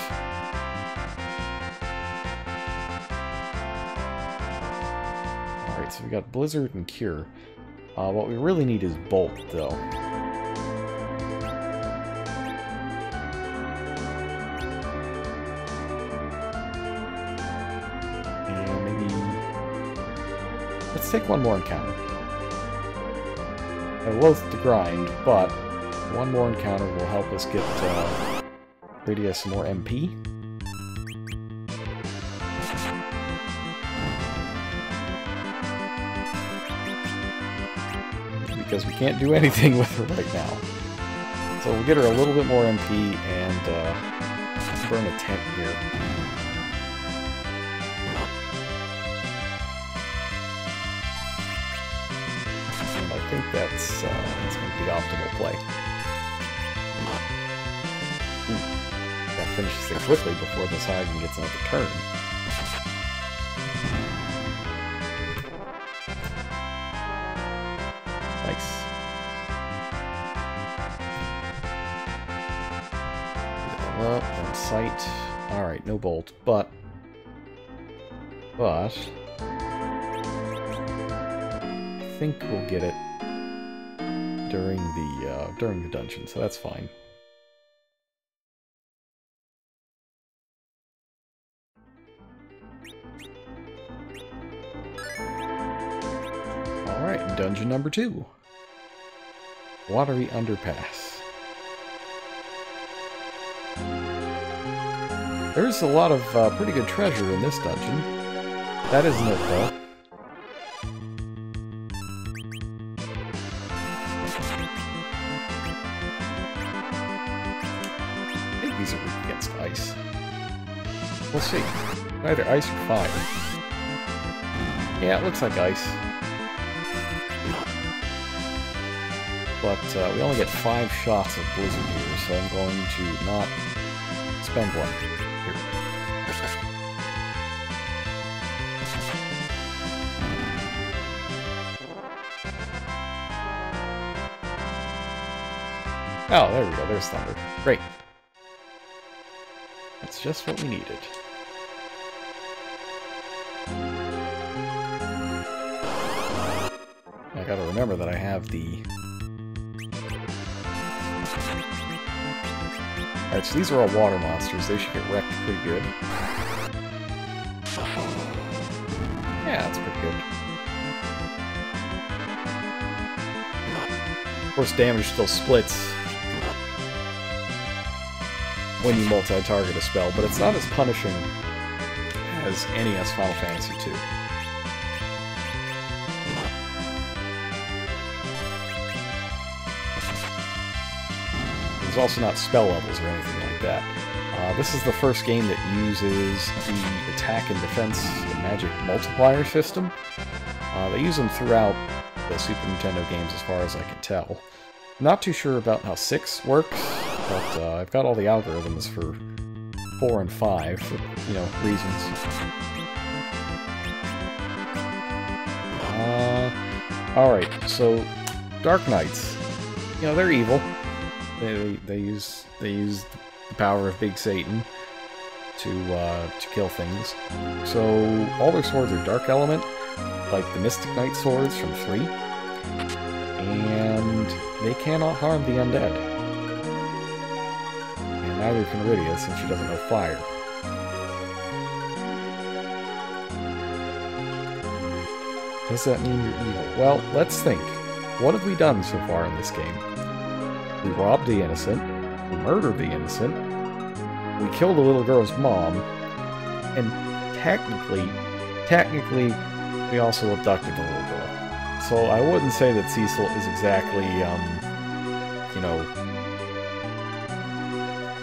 Alright, so we got Blizzard and Cure. What we really need is Bolt, though. And maybe... let's take one more encounter. I loathe to grind, but one more encounter will help us get Radius some more MP. Because we can't do anything with her right now. So we'll get her a little bit more MP and burn a tent here. And I think that's going to be optimal play. Ooh, gotta finish this thing quickly before this Hagen gets another turn. Nice. Level up, on sight. Alright, no bolt, but I think we'll get it during the dungeon, so that's fine. Alright, dungeon number 2. Watery Underpass. There's a lot of pretty good treasure in this dungeon. That isn't it, though. I think these are weak against ice. We'll see. Either ice or fire. Yeah, it looks like ice. But we only get 5 shots of Blizzard here, so I'm going to not spend one. Here. Oh, there we go. There's Thunder. Great. That's just what we needed. I gotta remember that I have the... Alright, so these are all water monsters. They should get wrecked pretty good. Yeah, that's pretty good. Of course, damage still splits when you multi-target a spell, but it's not as punishing as NES Final Fantasy II. There's also not spell levels or anything like that. This is the first game that uses the attack and defense and magic multiplier system. They use them throughout the Super Nintendo games as far as I can tell. Not too sure about how 6 works, but I've got all the algorithms for 4 and 5 for, you know, reasons. Alright, so Dark Knights, you know, they're evil. They use the power of Big Satan to kill things. So all their swords are dark element, like the Mystic Knight swords from 3, and they cannot harm the undead. And neither can Rydia, since she doesn't know fire. Does that mean you're evil? Well, let's think. What have we done so far in this game? We robbed the innocent, we murdered the innocent, we killed the little girl's mom, and technically, we also abducted the little girl. So I wouldn't say that Cecil is exactly, you know,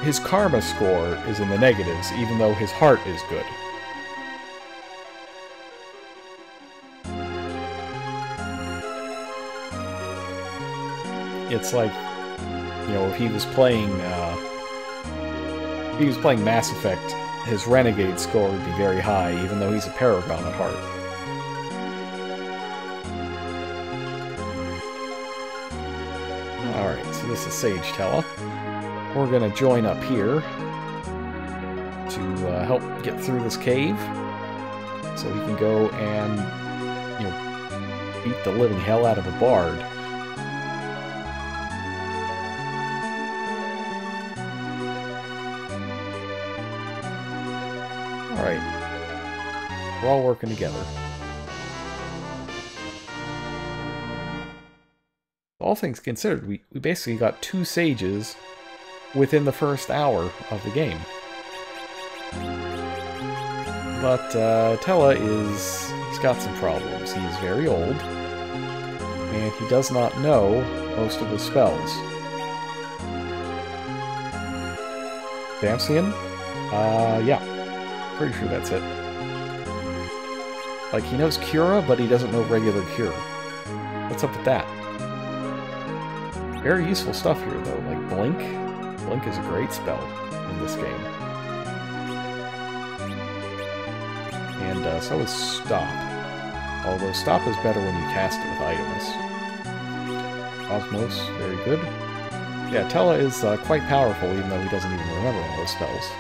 his karma score is in the negatives, even though his heart is good. It's like, you know, if he was playing Mass Effect, his Renegade score would be very high, even though he's a Paragon at heart. Alright, so this is Sage Tella. We're gonna join up here to help get through this cave, so we can go and, you know, beat the living hell out of a bard. Alright. We're all working together. All things considered, we basically got 2 sages within the first hour of the game. But Tella he's got some problems. He is very old, and he does not know most of his spells. Damcyan? Yeah. Pretty sure that's it. Like, he knows Cura, but he doesn't know regular Cure. What's up with that? Very useful stuff here, though, like Blink. Blink is a great spell in this game. And so is Stop. Although Stop is better when you cast it with items. Osmos, very good. Yeah, Tella is quite powerful, even though he doesn't even remember all those spells.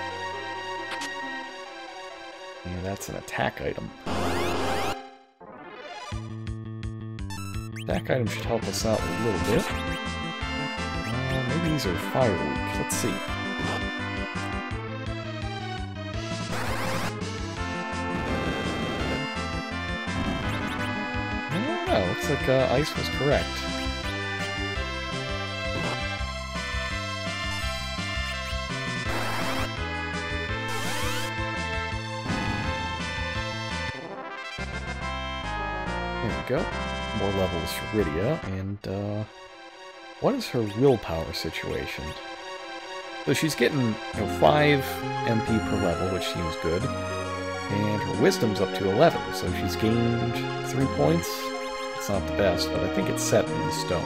And that's an attack item. Attack item should help us out a little bit. Maybe these are fire weak. Let's see. I don't know. Looks like ice was correct. There we go. More levels for Rydia, and what is her willpower situation? So she's getting, you know, 5 MP per level, which seems good, and her wisdom's up to 11, so she's gained 3 points. It's not the best, but I think it's set in stone.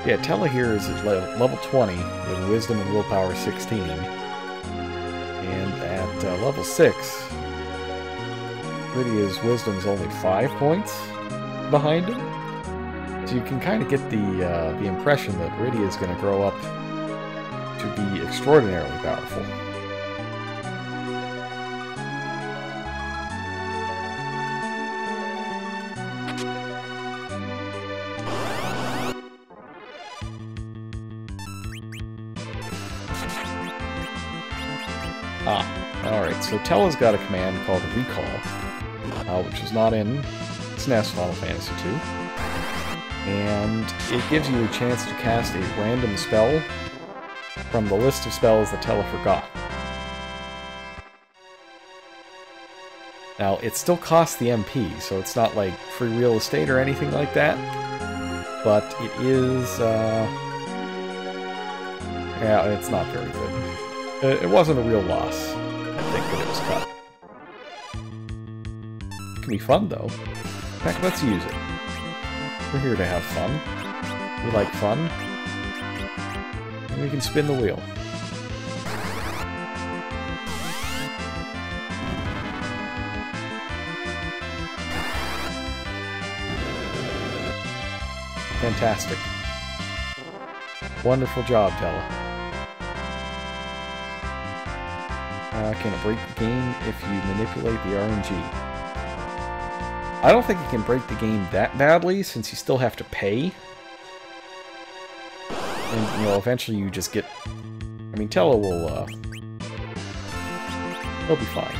Yeah, Tella here is at level 20, with wisdom and willpower 16, and at level 6, Rydia's wisdom is only 5 points behind him. So you can kind of get the impression that Rydia is going to grow up to be extraordinarily powerful. Alright, so Tella's got a command called Recall, which is not in SNES Final Fantasy II. And it gives you a chance to cast a random spell from the list of spells that Tella forgot. Now, it still costs the MP, so it's not like free real estate or anything like that, but it is, yeah, it's not very good. It wasn't a real loss, I think, that it was cut. It can be fun, though. In fact, let's use it. We're here to have fun. We like fun. And we can spin the wheel. Fantastic. Wonderful job, Tella. Can it break the game if you manipulate the RNG? I don't think it can break the game that badly, since you still have to pay. And, you know, eventually you just get... I mean, Tella will, he'll be fine.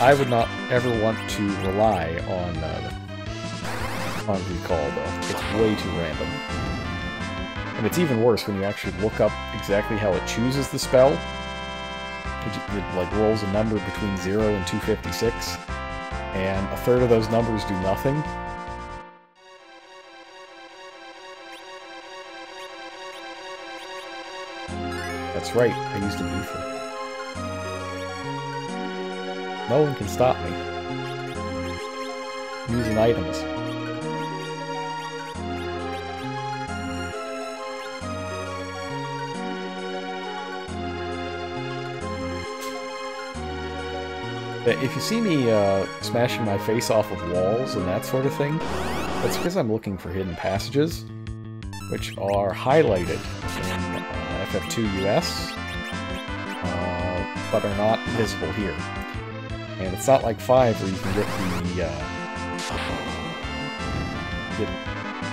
I would not ever want to rely on recall, though. It's way too random. And it's even worse when you actually look up exactly how it chooses the spell. It like rolls a number between 0 and 256, and a third of those numbers do nothing. That's right, I used an ether. No one can stop me. I'm using items. If you see me smashing my face off of walls and that sort of thing, that's because I'm looking for hidden passages, which are highlighted in FF2 US, but are not visible here. And it's not like 5 where you can get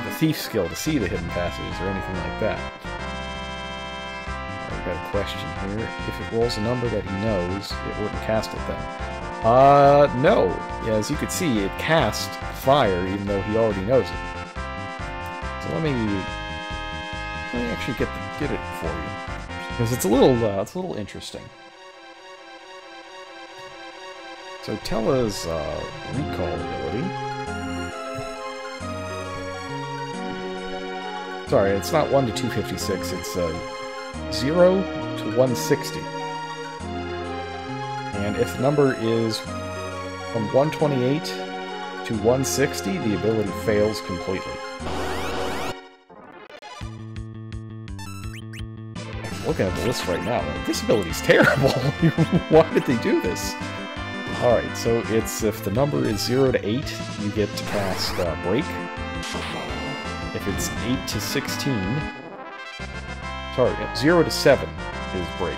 the thief skill to see the hidden passages or anything like that. I've got a question here. If it rolls a number that he knows, it wouldn't cast it then. No. Yeah, as you could see, it cast fire even though he already knows it. So let me actually get it for you, because it's a little interesting. So Tella's recall ability. Sorry, it's not 1 to 256. It's 0 to 160. And if the number is from 128 to 160, the ability fails completely. I'm looking at the list right now. This ability's terrible. Why did they do this? Alright, so it's if the number is 0 to 8, you get to cast Break. If it's 8 to 16... Sorry, 0 to 7 is Break.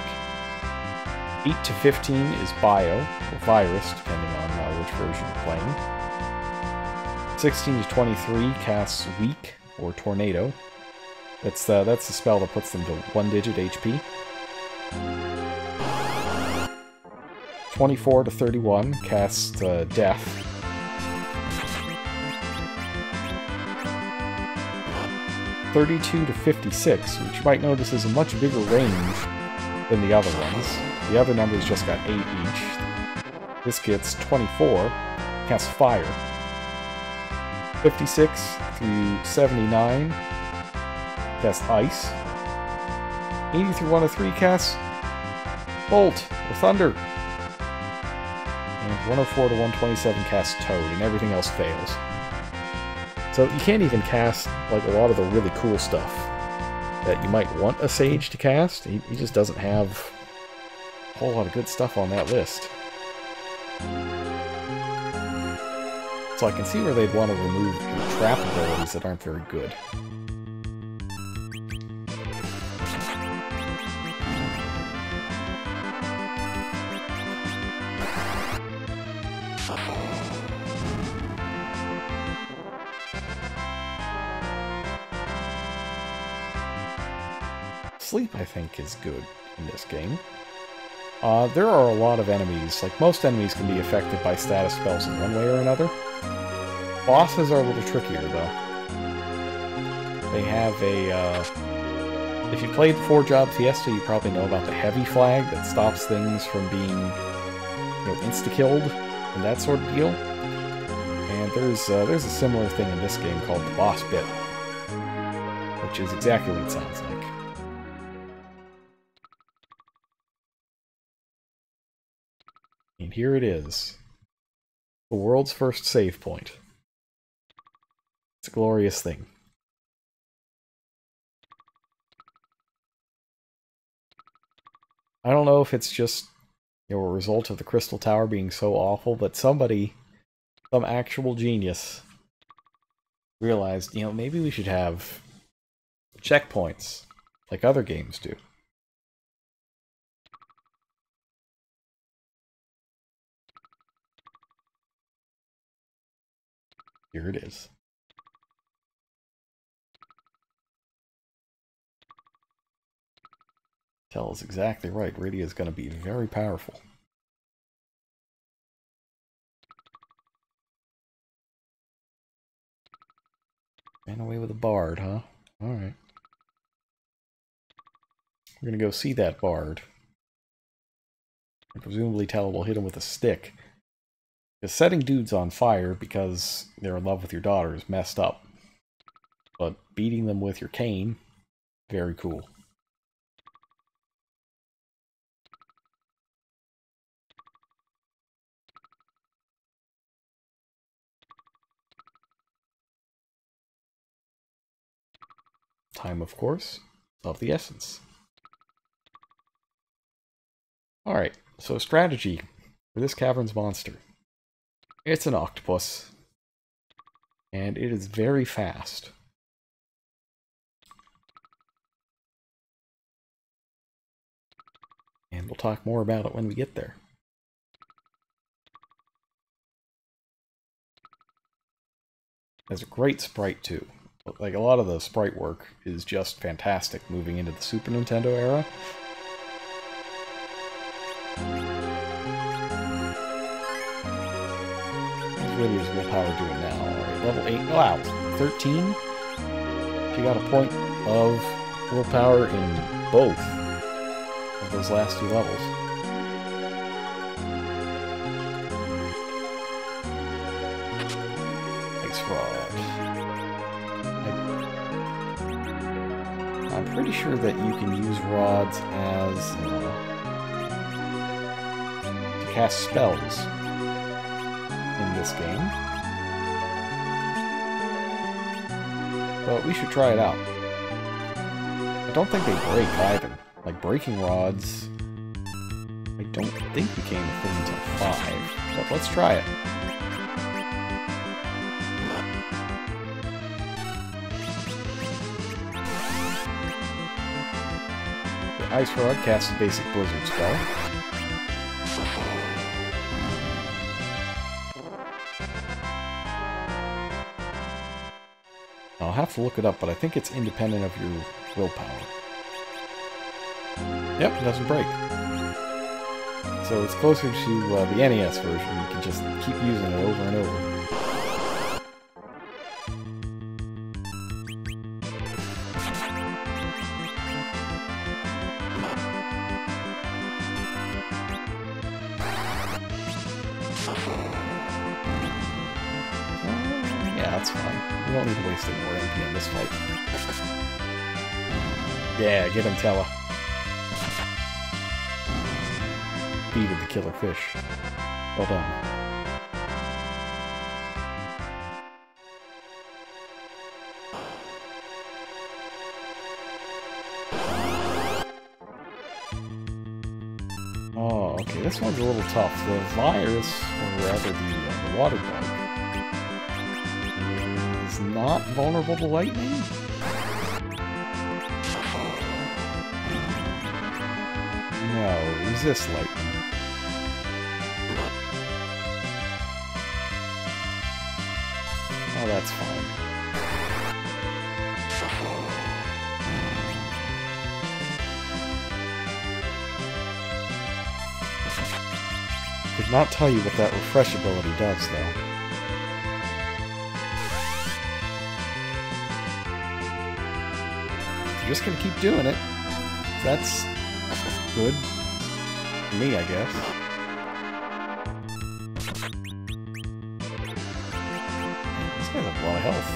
8 to 15 is Bio, or Virus, depending on which version you're playing. 16 to 23 casts Weak, or Tornado. That's the spell that puts them to 1-digit HP. 24 to 31 casts Death. 32 to 56, which you might notice is a much bigger range than the other ones. The other numbers just got 8 each. This gets 24, casts Fire. 56 through 79 casts Ice. 80 through 103 casts Bolt, or Thunder. And 104 to 127 casts Toad, and everything else fails. So you can't even cast like a lot of the really cool stuff that you might want a Sage to cast. He just doesn't have a whole lot of good stuff on that list. So I can see where they'd want to remove trap abilities that aren't very good. Sleep, I think, is good in this game. There are a lot of enemies. Like, most enemies can be affected by status spells in one way or another. Bosses are a little trickier, though. They have a, if you played 4-Job Fiesta, you probably know about the heavy flag that stops things from being, insta-killed and that sort of deal. And there's a similar thing in this game called the Boss Bit, which is exactly what it sounds like. And here it is. The world's first save point. It's a glorious thing. I don't know if it's just a result of the Crystal Tower being so awful, but somebody, some actual genius, realized, maybe we should have checkpoints like other games do. Here it is. Tell is exactly right. Rydia is going to be very powerful. Ran away with a bard, huh? Alright. We're going to go see that bard. And presumably Tell will hit him with a stick. Because setting dudes on fire because they're in love with your daughter is messed up. But beating them with your cane, very cool. Time, of course, of the essence. Alright, so strategy for this cavern's monster. It's an octopus, and it is very fast. And we'll talk more about it when we get there. Has a great sprite too. Like, a lot of the sprite work is just fantastic moving into the Super Nintendo era. How's Lydia's willpower doing now? Alright, level 8. Wow, 13? She got a point of willpower in both of those last two levels. Ice Rod. I'm pretty sure that you can use rods as to cast spells in this game. But we should try it out. I don't think they break either. Like, breaking rods, I don't think became a thing until 5. But let's try it. Ice Rod casts a basic blizzard spell. I'll have to look it up, but I think it's independent of your willpower. Yep, it doesn't break. So it's closer to the NES version. You can just keep using it over and over. That's fine. We don't need to waste any more MP on this fight. Yeah, get him, Tella. Defeated the killer fish. Well done. Oh, okay, this one's a little tough. The virus, or rather the water bug, not vulnerable to lightning? No, resist lightning. Oh, that's fine. Could not tell you what that refresh ability does, though. Just gonna keep doing it. That's good for me, I guess. This guy has a lot of health.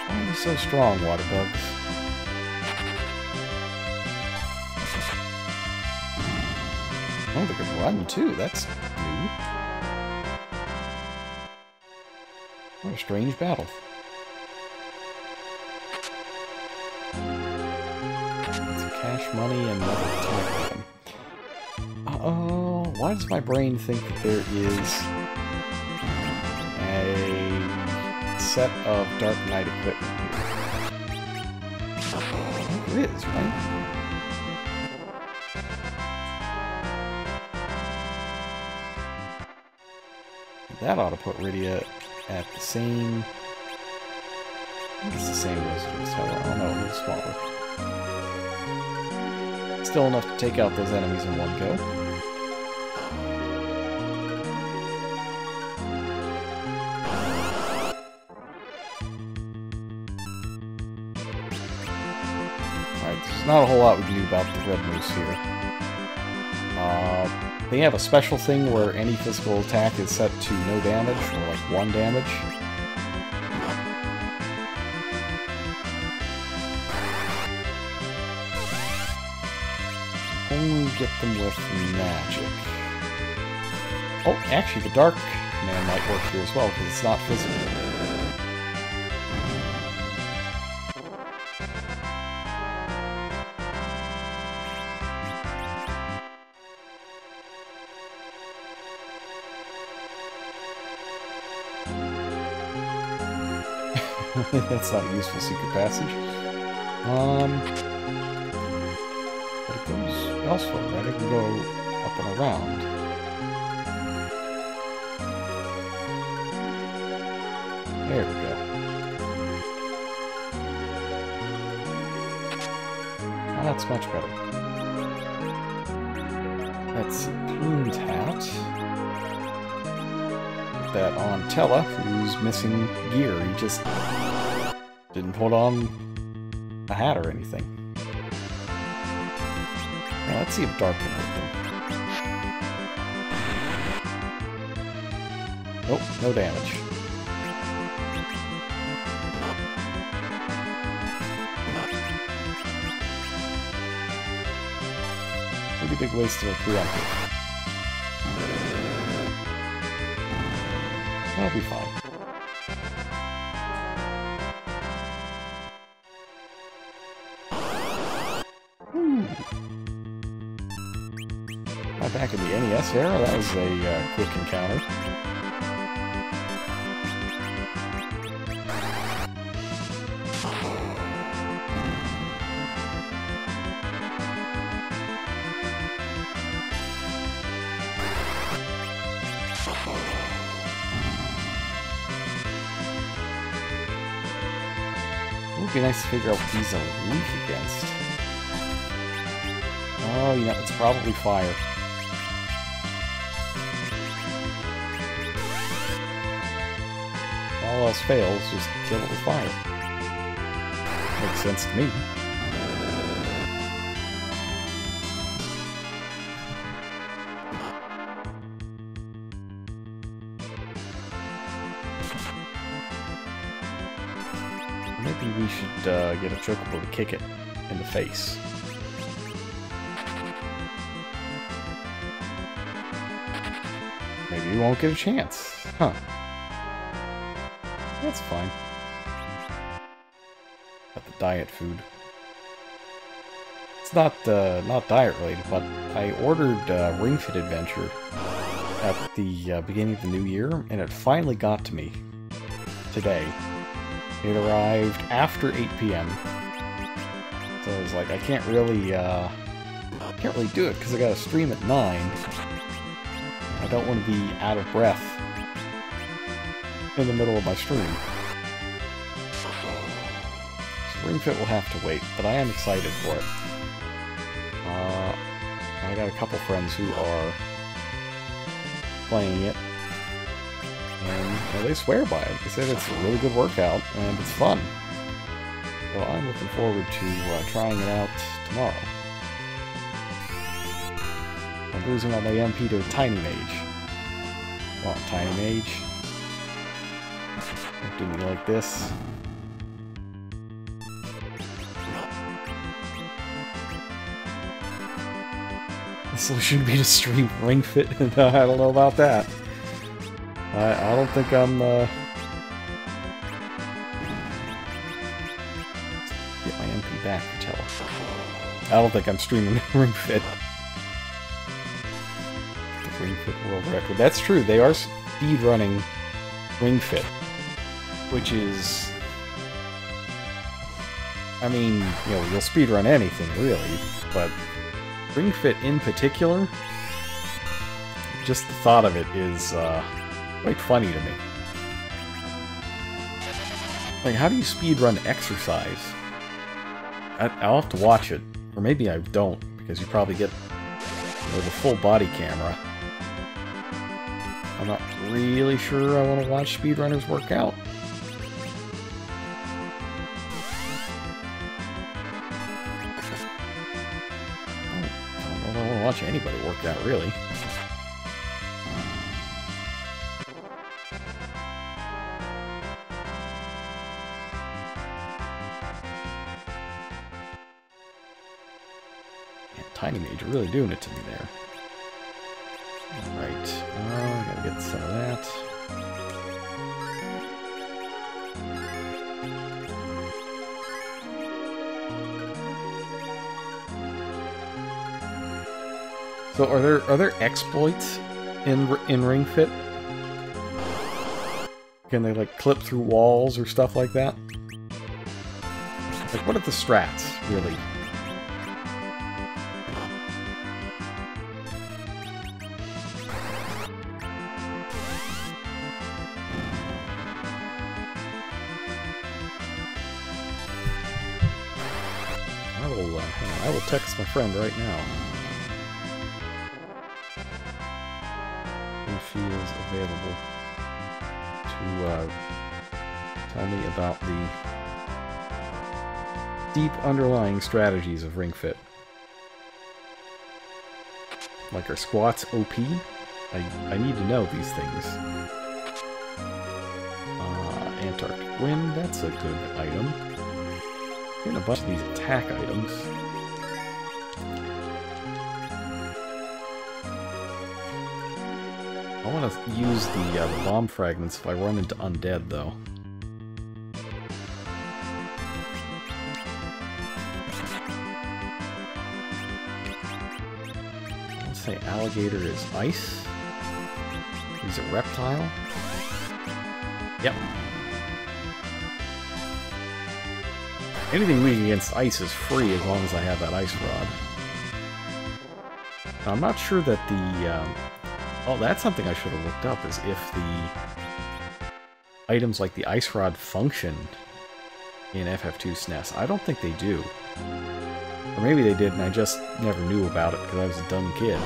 Why are you so strong, water bugs? Oh, they can run too. That's new. What a strange battle. Some cash money and another attack item. Uh-oh, why does my brain think that there is a set of Dark Knight equipment here? There is, right? That ought to put Rydia at the same... I think it's the same Wizard as Tella. Oh no, a little smaller. Still enough to take out those enemies in one go. Alright, there's not a whole lot we can do about the red moose here. They have a special thing where any physical attack is set to no damage, or like 1 damage. only get them with magic. Oh, actually, the dark command might work here as well, because it's not physical. That's not a useful secret passage. But it goes elsewhere, right? It can go up and around. There we go. Oh, that's much better. Let's see, Plumed Hat. Put that on Tella, who's missing gear. He just didn't put on a hat or anything. Now, let's see if Dark can hurt them. Nope, no damage. Pretty big waste of a preemptive. That'll be fine. Back in the NES era, that was a quick encounter. It would be nice to figure out what these are weak against. Oh, you know, it's probably fire. All else fails, just kill it with fire. Makes sense to me. Maybe we should get a chocobo to kick it in the face. Maybe we won't get a chance. Huh. That's fine. Got the diet food. It's not diet related, but I ordered Ring Fit Adventure at the beginning of the new year, and it finally got to me today. It arrived after 8 p.m. So I was like, I can't really do it because I got to stream at 9. I don't want to be out of breath in the middle of my stream. So Ring Fit will have to wait, but I am excited for it. I got a couple friends who are playing it, and they swear by it. They said it's a really good workout, and it's fun. So I'm looking forward to trying it out tomorrow. I'm losing all my MP to Tiny Mage. Come on, Tiny Mage. Don't do me like this. The solution would be to stream Ring Fit. I don't know about that. I don't think I'm, get my MP back for Tella. I don't think I'm streaming Ring Fit. The Ring Fit World Record. That's true, they are speedrunning Ring Fit. Which is... I mean, you know, you'll speedrun anything, really, but Ring Fit in particular, just the thought of it is, quite funny to me. Like, how do you speedrun exercise? I'll have to watch it, or maybe I don't, because you probably get, you know, the full body camera. I'm not really sure I want to watch speedrunners work out. I don't want to watch anybody work out, really. Tiny Mage are really doing it to me there. Alright, gotta get some of that. So are there exploits in Ring Fit? Can they like clip through walls or stuff like that? Like what are the strats, really? I will text my friend right now. If he is available to tell me about the deep underlying strategies of Ring Fit. Like, are squats OP? I need to know these things. Antarctic Wind, that's a good item. Getting a bunch of these attack items. I want to use the bomb fragments if I run into undead, though. Let's say alligator is ice. He's a reptile. Yep. Anything weak against ice is free as long as I have that ice rod. Now, I'm not sure that the... oh, that's something I should have looked up, is if the items like the ice rod function in FF2 SNES. I don't think they do. Or maybe they did and I just never knew about it because I was a dumb kid.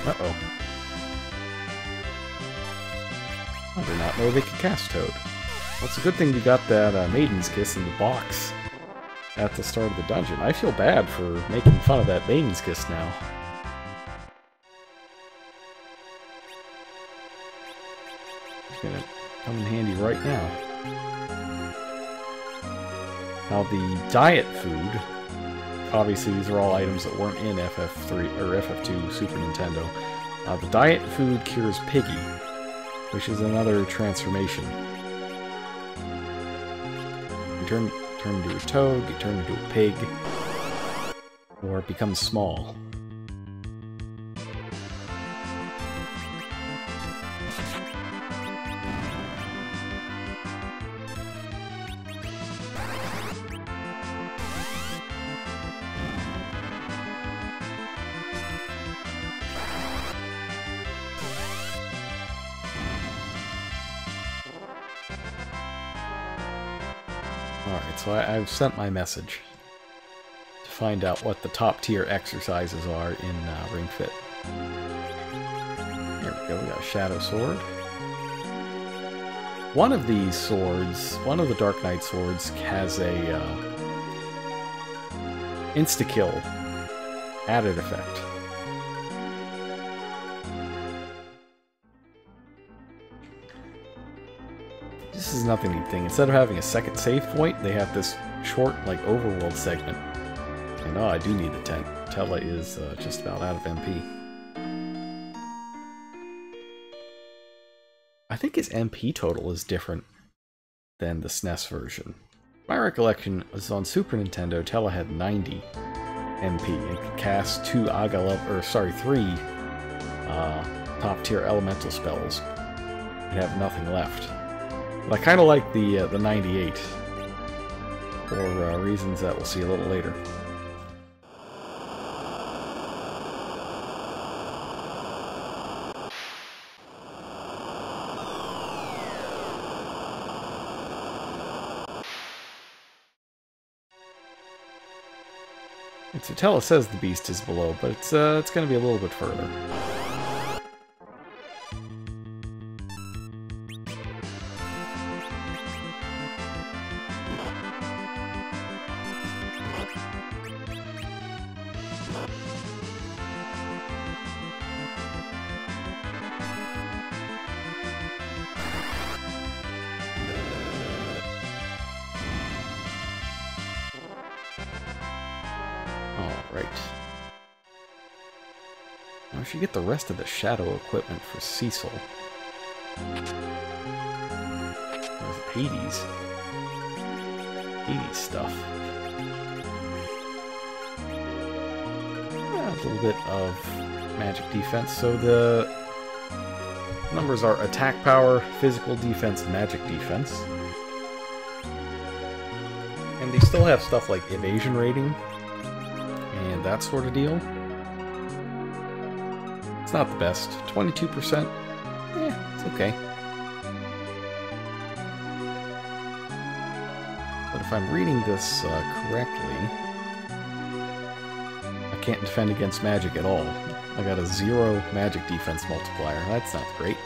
Uh-oh. I did not know they could cast Toad. Well, it's a good thing we got that Maiden's Kiss in the box at the start of the dungeon. I feel bad for making fun of that Maiden's Kiss now. It's gonna come in handy right now. Now the diet food... Obviously, these are all items that weren't in FF3 or FF2 Super Nintendo. The diet food cures Piggy, which is another transformation. You turn into a toad, you turn into a pig, or it becomes small. Alright, so I've sent my message to find out what the top tier exercises are in Ring Fit. There we go, we got a Shadow Sword. One of these swords, one of the Dark Knight swords, has a insta-kill added effect. This is nothing neat thing. Instead of having a second save point, they have this short, like, overworld segment. And oh, I do need the tent. Tella is just about out of MP. I think his MP total is different than the SNES version. My recollection is on Super Nintendo, Tella had 90 MP and could cast 3 top tier elemental spells and have nothing left. But I kind of like the 98, for reasons that we'll see a little later. And Tella says the beast is below, but it's going to be a little bit further. right. Now I should get the rest of the shadow equipment for Cecil. There's Hades. Hades stuff. A little bit of magic defense. So the numbers are attack power, physical defense, and magic defense. And they still have stuff like evasion rating and that sort of deal. It's not the best. 22%? Yeah, it's okay. But if I'm reading this correctly, I can't defend against magic at all. I got a 0 magic defense multiplier. That's not great.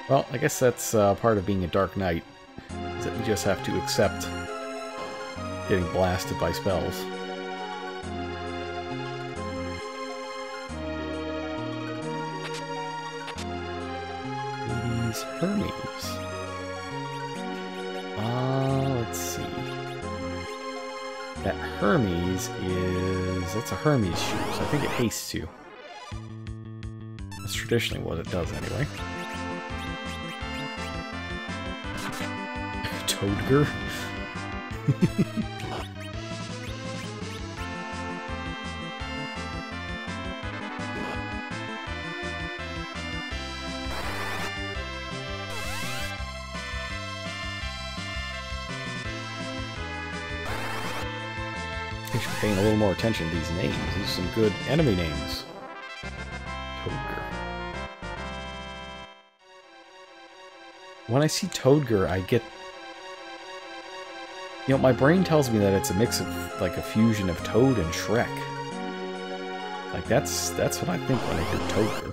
Well, I guess that's part of being a Dark Knight, is that you just have to accept getting blasted by spells. These Hermes. Let's see. That Hermes is... it's a Hermes shoe, so I think it hastes you. That's traditionally what it does, anyway. Toadger? I should be paying a little more attention to these names. These are some good enemy names. Toadger. When I see Toadger, I get... you know, my brain tells me that it's a mix of, like, a fusion of Toad and Shrek. Like, that's what I think when I hear Toadger.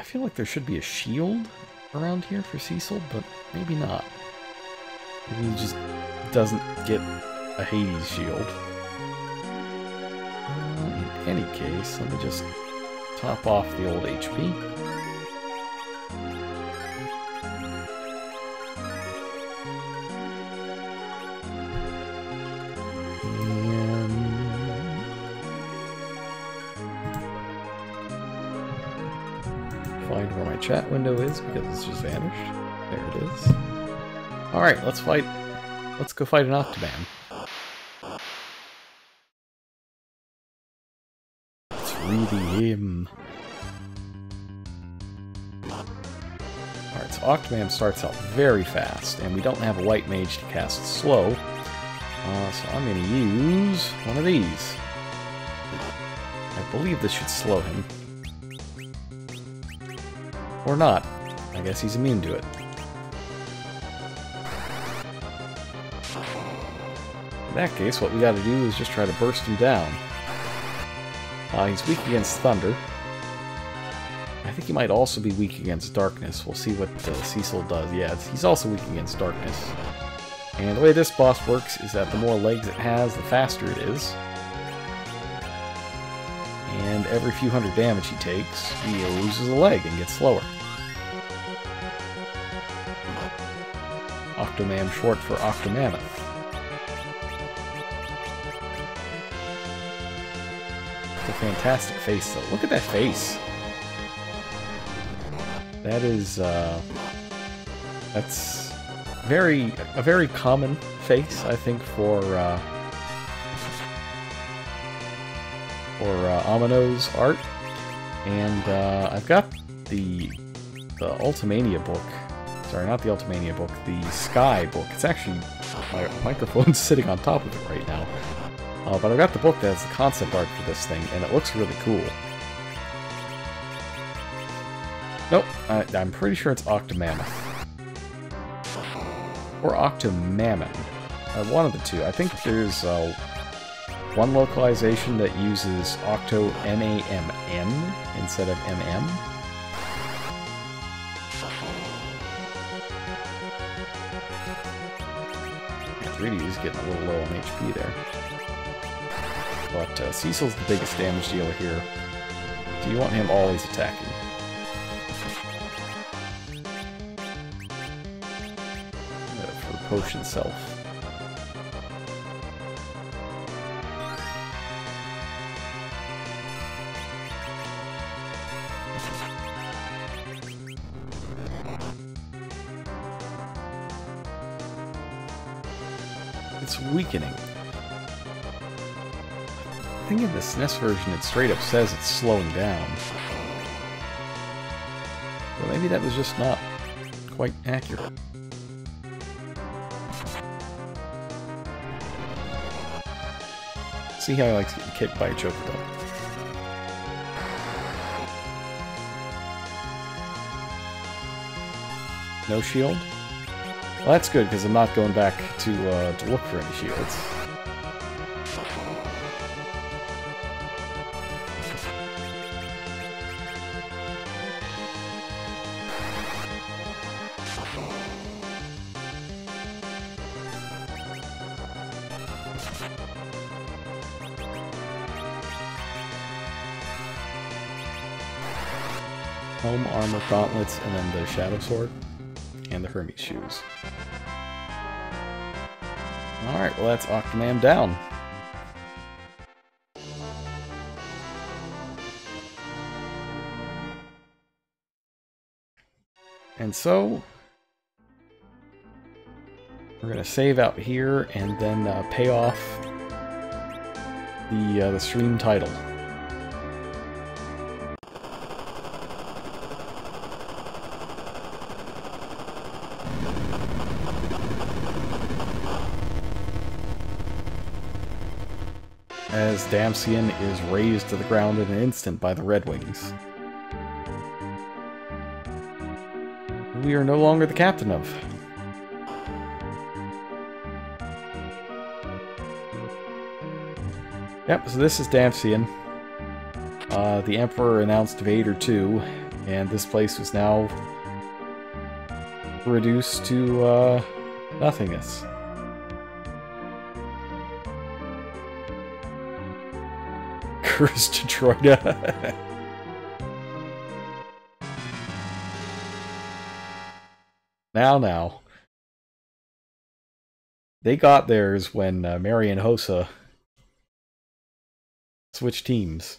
I feel like there should be a shield around here for Cecil, but maybe not. Maybe he just doesn't get a Hades shield. In any case, let me just top off the old HP. Find where my chat window is because it's just vanished. There it is. Alright, let's fight. Let's go fight an Octoman. It's really him. Alright, so Octoman starts out very fast, and we don't have a white mage to cast slow. So I'm going to use one of these. I believe this should slow him. Or not. I guess he's immune to it. In that case, what we gotta do is just try to burst him down. He's weak against thunder. I think he might also be weak against darkness. We'll see what Cecil does. Yeah, he's also weak against darkness. And the way this boss works is that the more legs it has, the faster it is. And every few hundred damage he takes, he loses a leg and gets slower. Octoman, short for Octomammoth. It's a fantastic face, though. Look at that face! That is, that's a very common face, I think, for Amino's art. And I've got the Ultimania book. Sorry, not the Ultimania book, the Sky book. It's actually, my microphone's sitting on top of it right now. But I've got the book that has the concept art for this thing, and it looks really cool. Nope, I'm pretty sure it's Octomammoth. Or Octomammon. One of the two. I think there's one localization that uses Octo NAMN instead of MM. Yeah, 3D is getting a little low on HP there. But Cecil's the biggest damage dealer here. So you want him always attacking. For potion self. It's weakening. I think in the SNES version it straight up says it's slowing down. But maybe that was just not quite accurate. See how he likes getting kicked by a Chocobo. No shield? Well, that's good, because I'm not going back to look for any shields. Helm, armor, gauntlets, and then the Shadow Sword. And the Hermes shoes. Alright, well that's Octomam down. And so, we're going to save out here and then pay off the stream title. As Damcyan is razed to the ground in an instant by the Red Wings. We are no longer the captain of. Yep, so this is Damcyan. The Emperor announced Vader 2, and this place was now reduced to nothingness. Cursed Detroita. Now. They got theirs when Mary and Hosa switched teams.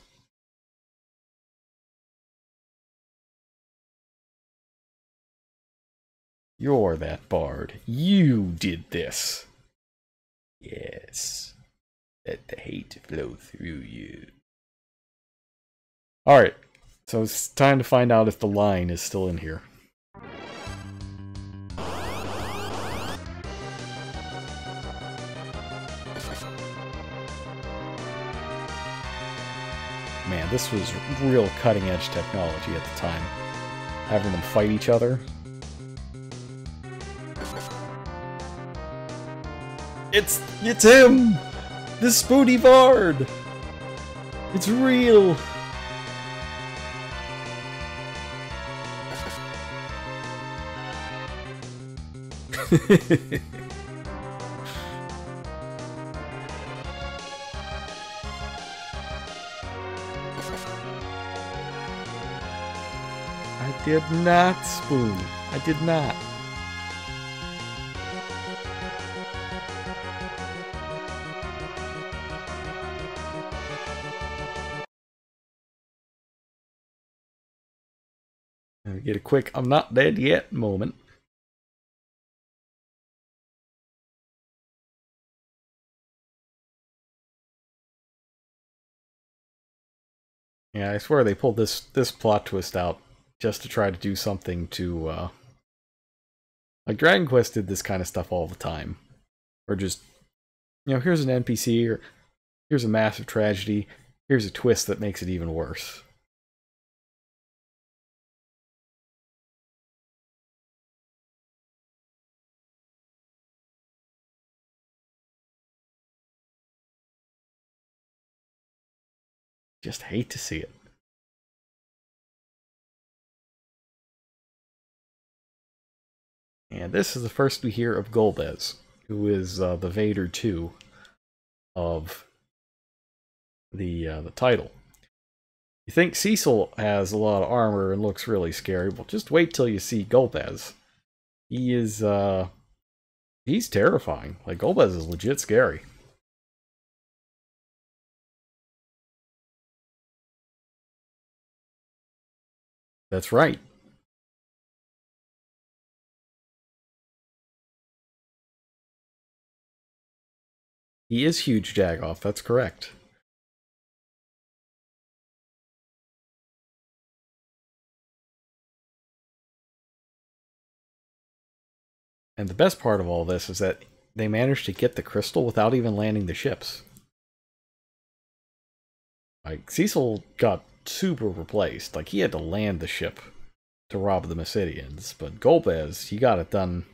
You're that bard. You did this. Yes. Let the hate flow through you. Alright, so it's time to find out if the line is still in here. Man, this was real cutting-edge technology at the time. Having them fight each other. It's him! The Spoony Bard! It's real! I did not, Spoon. I did not. Get a quick "I'm not dead yet" moment. Yeah, I swear they pulled this plot twist out just to try to do something to like Dragon Quest did this kind of stuff all the time. Or just, you know, here's an NPC, or here's a massive tragedy, here's a twist that makes it even worse. Just hate to see it. And this is the first we hear of Golbez, who is the Vader 2 of the title. You think Cecil has a lot of armor and looks really scary, well, just wait till you see Golbez. He is, he's terrifying. Like, Golbez is legit scary. That's right. He is huge Jagoff, that's correct. And the best part of all this is that they managed to get the crystal without even landing the ships. Like, Cecil got super replaced. Like, he had to land the ship to rob the Mysidians. But Golbez, he got it done,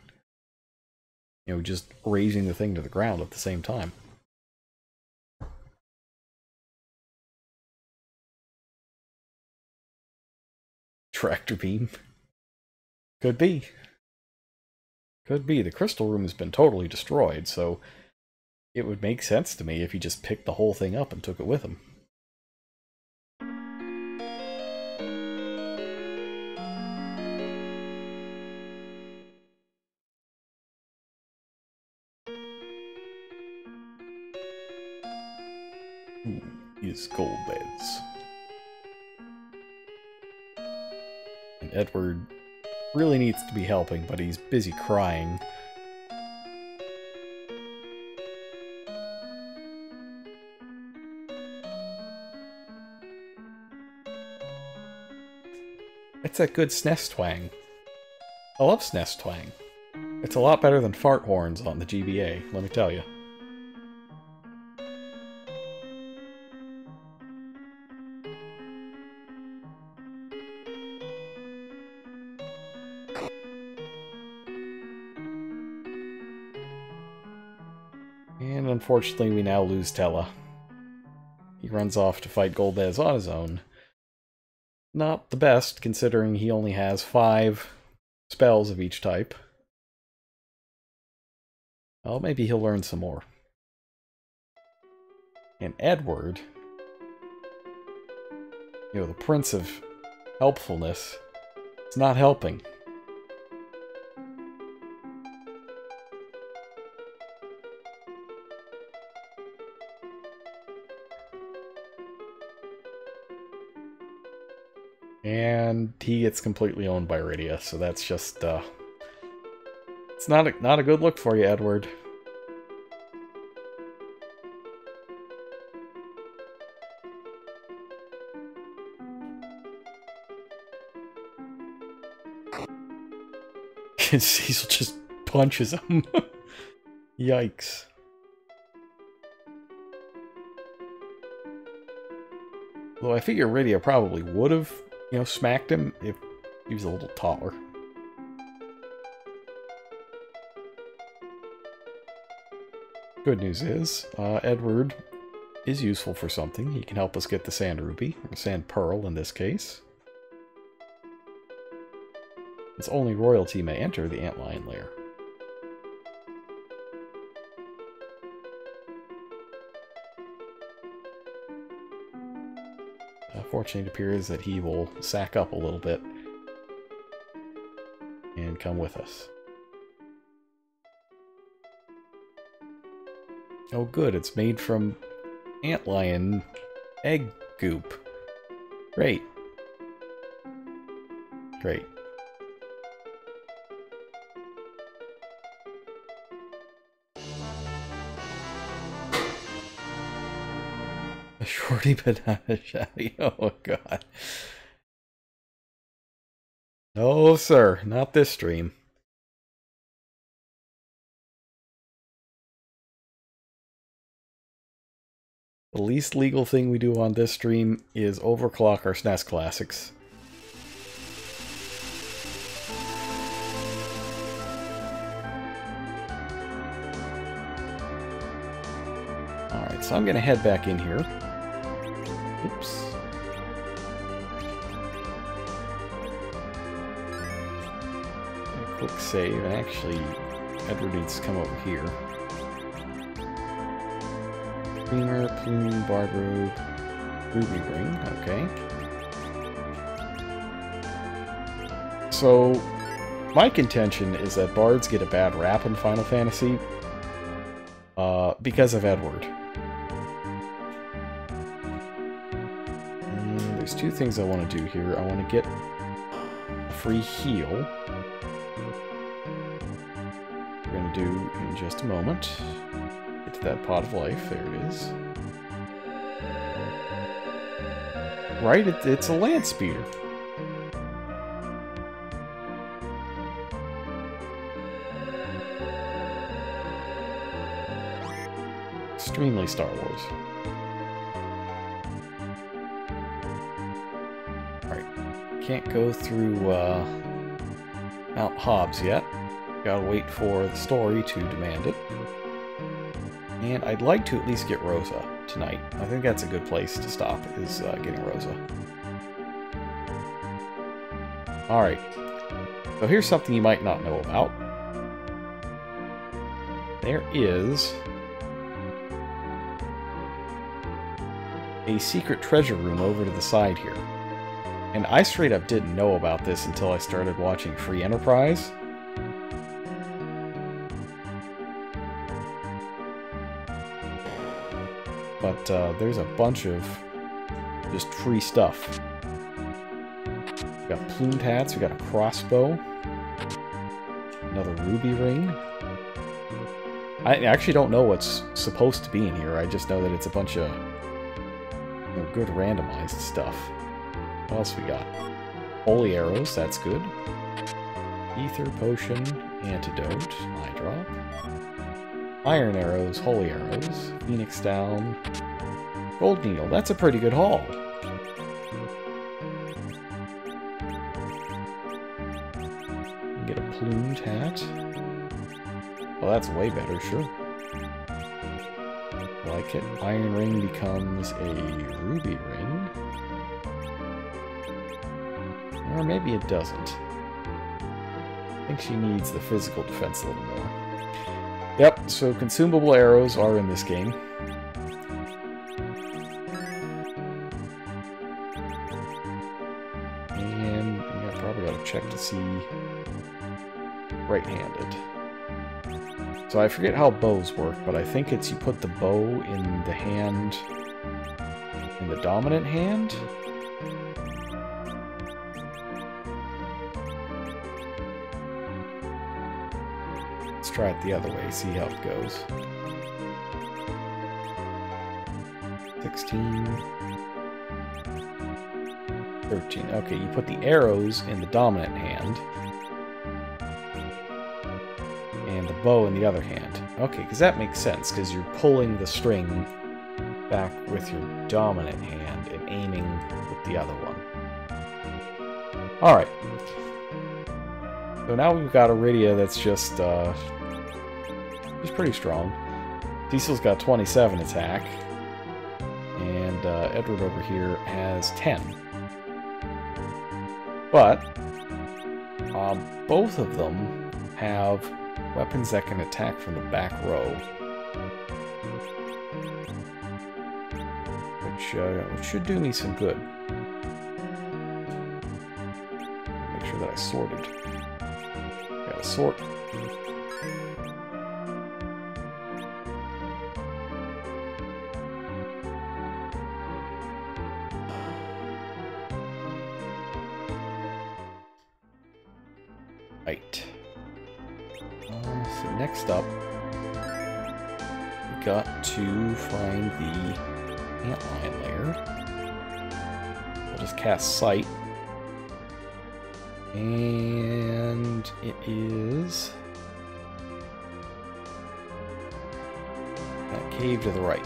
you know, just raising the thing to the ground at the same time. Tractor beam. Could be. Could be. The crystal room has been totally destroyed, so it would make sense to me if he just picked the whole thing up and took it with him. Who is Golbez? And Edward really needs to be helping, but he's busy crying. It's that good SNES twang. I love SNES twang. It's a lot better than fart horns on the GBA, let me tell you. And unfortunately, we now lose Tella. He runs off to fight Golbez on his own. Not the best, considering he only has 5 spells of each type. Well, maybe he'll learn some more. And Edward, you know, the Prince of Helpfulness, is not helping. And he gets completely owned by Iridia, so that's just, it's not a good look for you, Edward. And Cecil just punches him. Yikes. Though I figure Iridia probably would have, you know, smacked him if he was a little taller. Good news is, Edward is useful for something. He can help us get the Sand Ruby, or Sand Pearl in this case. Its only royalty may enter the Antlion lair. Fortunately, it appears that he will sack up a little bit and come with us. Oh good, it's made from Antlion egg goop. Great. Great. A shorty banana shabby. Oh god. No sir, not this stream. The least legal thing we do on this stream is overclock our SNES classics. Alright, so I'm gonna head back in here. Oops. quick save, and actually, Edward needs to come over here. Creamer, Plume, Barb, Ruby Ring, okay. So, my contention is that bards get a bad rap in Final Fantasy because of Edward. There's two things I want to do here. I want to get a free heal. We're going to do in just a moment. Get to that pot of life. There it is. Right? It's a land speeder. Extremely Star Wars. Alright. Can't go through Mount Hobbs yet. Gotta wait for the story to demand it. And I'd like to at least get Rosa tonight. I think that's a good place to stop, is getting Rosa. Alright. So here's something you might not know about. There is a secret treasure room over to the side here. And I straight up didn't know about this until I started watching Free Enterprise. But there's a bunch of just free stuff. We got plumed hats, we got a crossbow, another ruby ring. I actually don't know what's supposed to be in here, I just know that it's a bunch of good randomized stuff. What else we got? Holy arrows, that's good. Ether potion, antidote, eye drop. Iron arrows, holy arrows, phoenix down, gold needle. That's a pretty good haul. Get a plumed hat. Well, that's way better, sure. Like it. Iron ring becomes a ruby ring. Or maybe it doesn't. I think she needs the physical defense a little more. Yep, so consumable arrows are in this game. And yeah, probably gotta check to see right-handed. So I forget how bows work, but I think it's you put the bow in the hand, in the dominant hand? Let's try it the other way, see how it goes. 16. 13. Okay, you put the arrows in the dominant hand. And the bow in the other hand. Okay, because that makes sense, because you're pulling the string back with your dominant hand and aiming with the other one. Alright. So now we've got Iridia that's just, she's pretty strong. Cecil's got 27 attack. And Edward over here has 10. But, both of them have weapons that can attack from the back row. Which should do me some good. Make sure that I sorted. Gotta sort. Right. So next up, we got to find the antlion lair. I'll just cast Sight. And it is that cave to the right.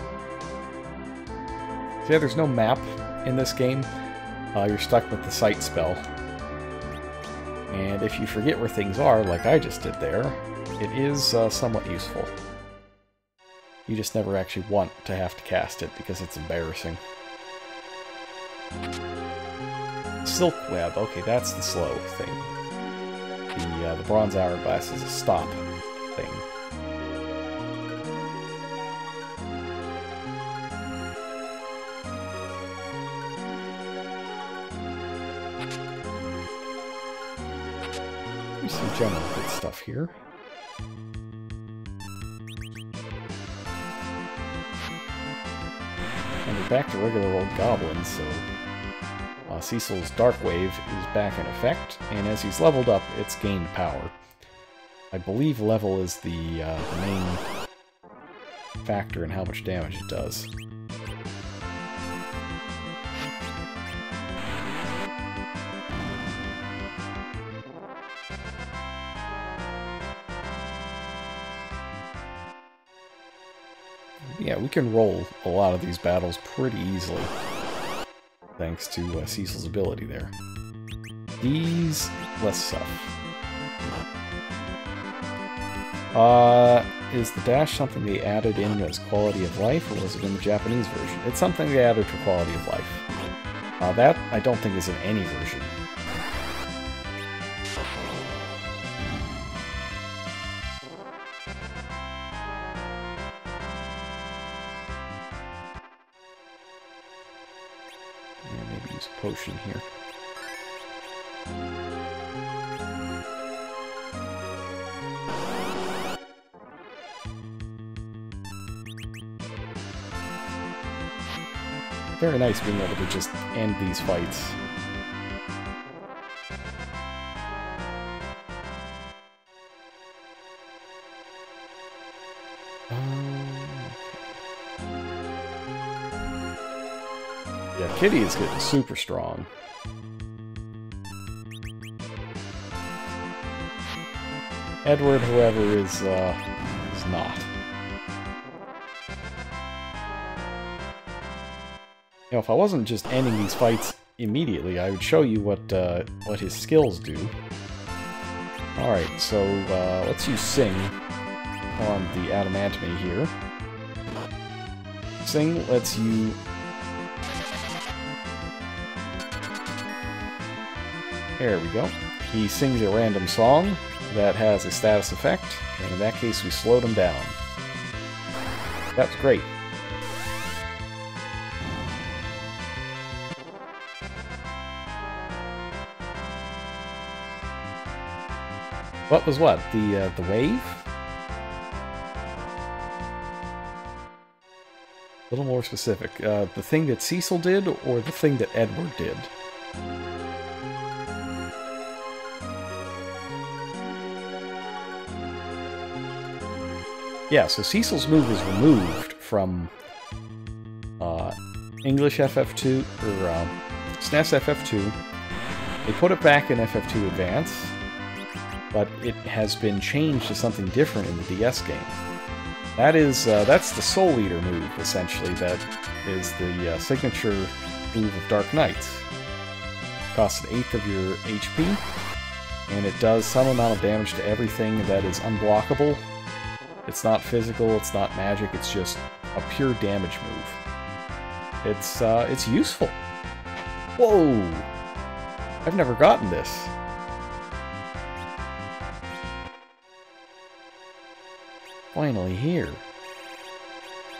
So yeah, there's no map in this game. You're stuck with the Sight spell. And if you forget where things are, like I just did there, it is somewhat useful. You just never actually want to have to cast it because it's embarrassing. Silk web, okay, that's the slow thing. The bronze hourglass is a stop thing. There's some general good stuff here. And we're back to regular old goblins, so Cecil's Dark Wave is back in effect, and as he's leveled up, it's gained power. I believe level is the main factor in how much damage it does. Yeah, we can roll a lot of these battles pretty easily, thanks to Cecil's ability there. These, less stuff. Is the dash something they added in as quality of life, or was it in the Japanese version? It's something they added for quality of life. That, I don't think, is in any version. Potion here. Very nice being able to just end these fights. Yeah, Kitty is getting super strong. Edward, however, is not. You know, if I wasn't just ending these fights immediately, I would show you what his skills do. Alright, so let's use Sing on the Adamantame here. Sing lets you... There we go. He sings a random song that has a status effect, and in that case we slowed him down. That's great. What was what? The wave? A little more specific. The thing that Cecil did, or the thing that Edward did? Yeah, so Cecil's move is removed from English FF2, or SNES FF2. They put it back in FF2 Advance, but it has been changed to something different in the DS game. That is, that's the Soul Eater move, essentially, that is the signature move of Dark Knights. Costs an 1/8 of your HP, and it does some amount of damage to everything that is unblockable. It's not physical, it's not magic, it's just a pure damage move. It's useful. Whoa! I've never gotten this. Finally here.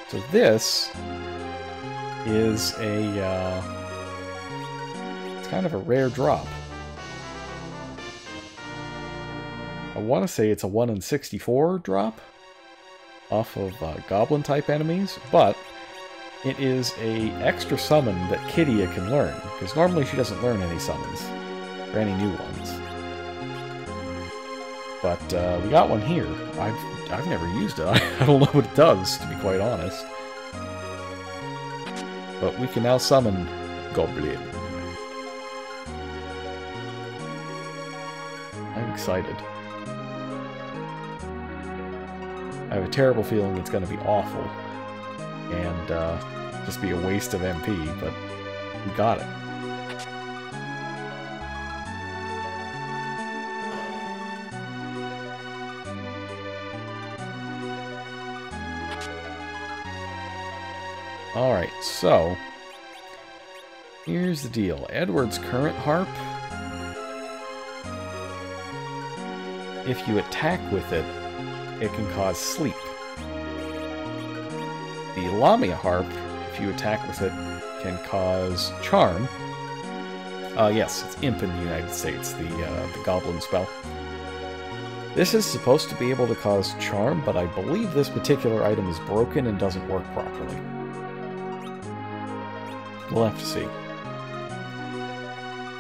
So this is a, it's kind of a rare drop. I want to say it's a 1 in 64 drop off of Goblin-type enemies, but it is a extra summon that Kidia can learn, because normally she doesn't learn any summons, or any new ones. But we got one here. I've never used it. I don't know what it does, to be quite honest. But we can now summon Goblin. I'm excited. I have a terrible feeling it's going to be awful, and just be a waste of MP, but we got it. Alright, so here's the deal. Edward's current harp if you attack with it, it can cause sleep. The Lamia Harp, if you attack with it, can cause charm. Yes, it's Imp in the United States, the goblin spell. This is supposed to be able to cause charm, but I believe this particular item is broken and doesn't work properly. We'll have to see.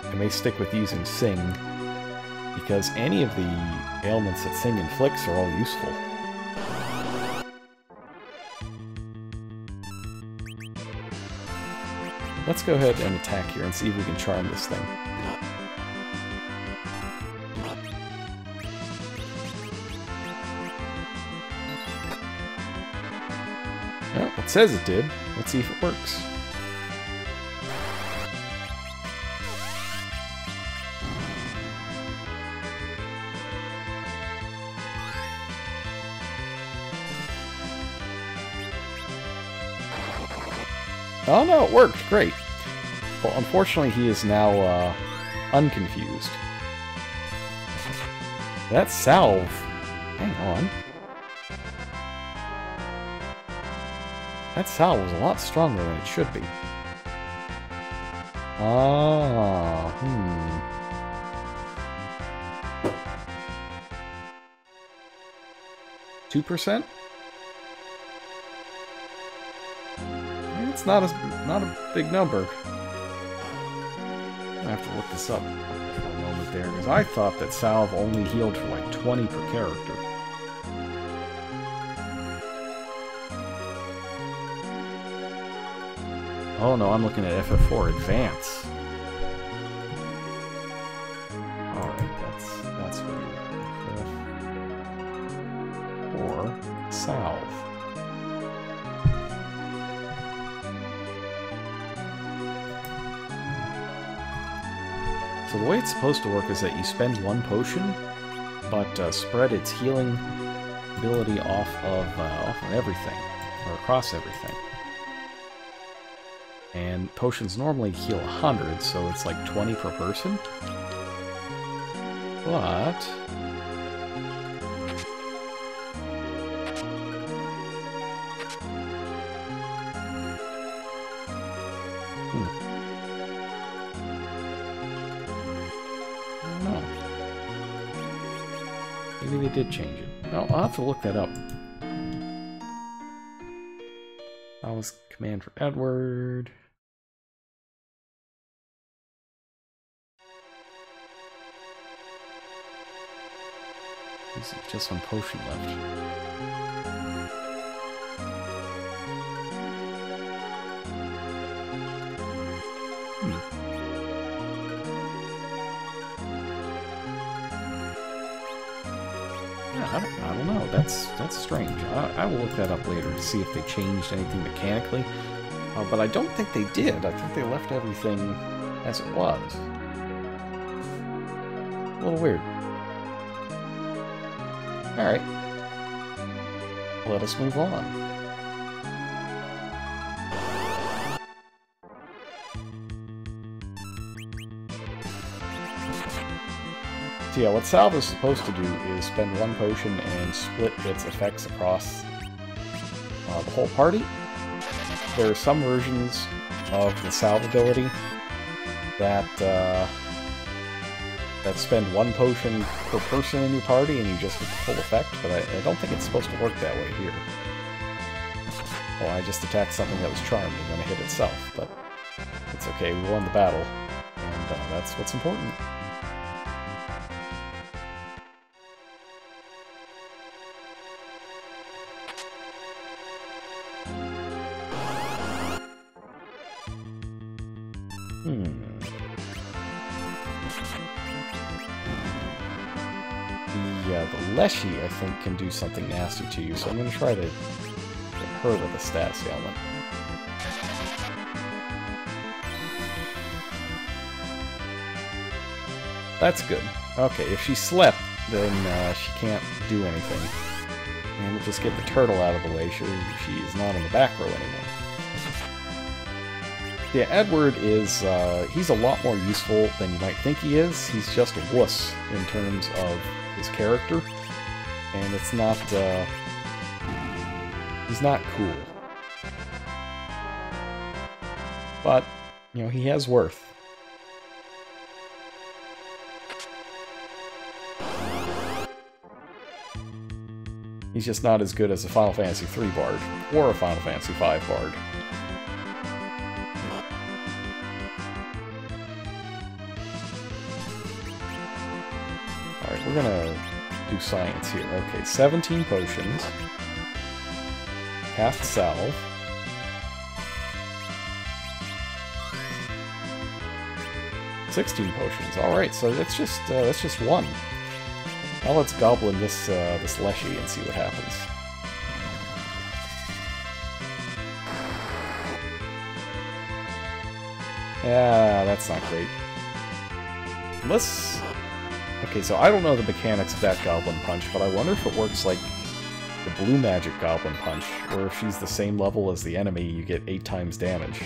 I may stick with using Sing, because any of the ailments that Sing inflicts are all useful. Let's go ahead and attack here and see if we can charm this thing. Well, it says it did. Let's see if it works. Oh no, it worked! Great! Well, unfortunately he is now, unconfused. That salve... Hang on. That salve was a lot stronger than it should be. Ah, 2%? It's not a big number. I have to look this up for a moment there, because I thought that salve only healed for like 20 per character. Oh no, I'm looking at FF4 Advance. Alright, that's weird. FF4 salve. So the way it's supposed to work is that you spend one potion, but spread its healing ability off of everything, or across everything. And potions normally heal 100, so it's like 20 per person. But... Maybe they did change it. No, I'll have to look that up. That was command for Edward. There's just one potion left. I don't know. That's strange. I will look that up later to see if they changed anything mechanically. But I don't think they did. I think they left everything as it was. A little weird. Alright. Let us move on. So yeah, what salve is supposed to do is spend one potion and split its effects across the whole party. There are some versions of the salve ability that spend one potion per person in your party and you just get the full effect, but I don't think it's supposed to work that way here. Well, I just attacked something that was charmed and going to hit itself, but it's okay, we won the battle, and that's what's important. The Leshy, I think, can do something nasty to you, so I'm going to try to get her with a status ailment. That's good. Okay, if she slept, then she can't do anything. And we'll just get the turtle out of the way. She is not in the back row anymore. Yeah, Edward is, he's a lot more useful than you might think he is. He's just a wuss in terms of his character, and it's not, he's not cool. But, you know, he has worth. He's just not as good as a Final Fantasy III Bard, or a Final Fantasy V Bard. Alright, we're gonna do science here. Okay, 17 potions. Cast Salve. £16 potions. Alright, so that's just one. Now let's goblin this this Leshy and see what happens. Yeah, that's not great. Unless... Okay, so I don't know the mechanics of that Goblin Punch, but I wonder if it works like the Blue Magic Goblin Punch, where if she's the same level as the enemy, you get 8 times damage.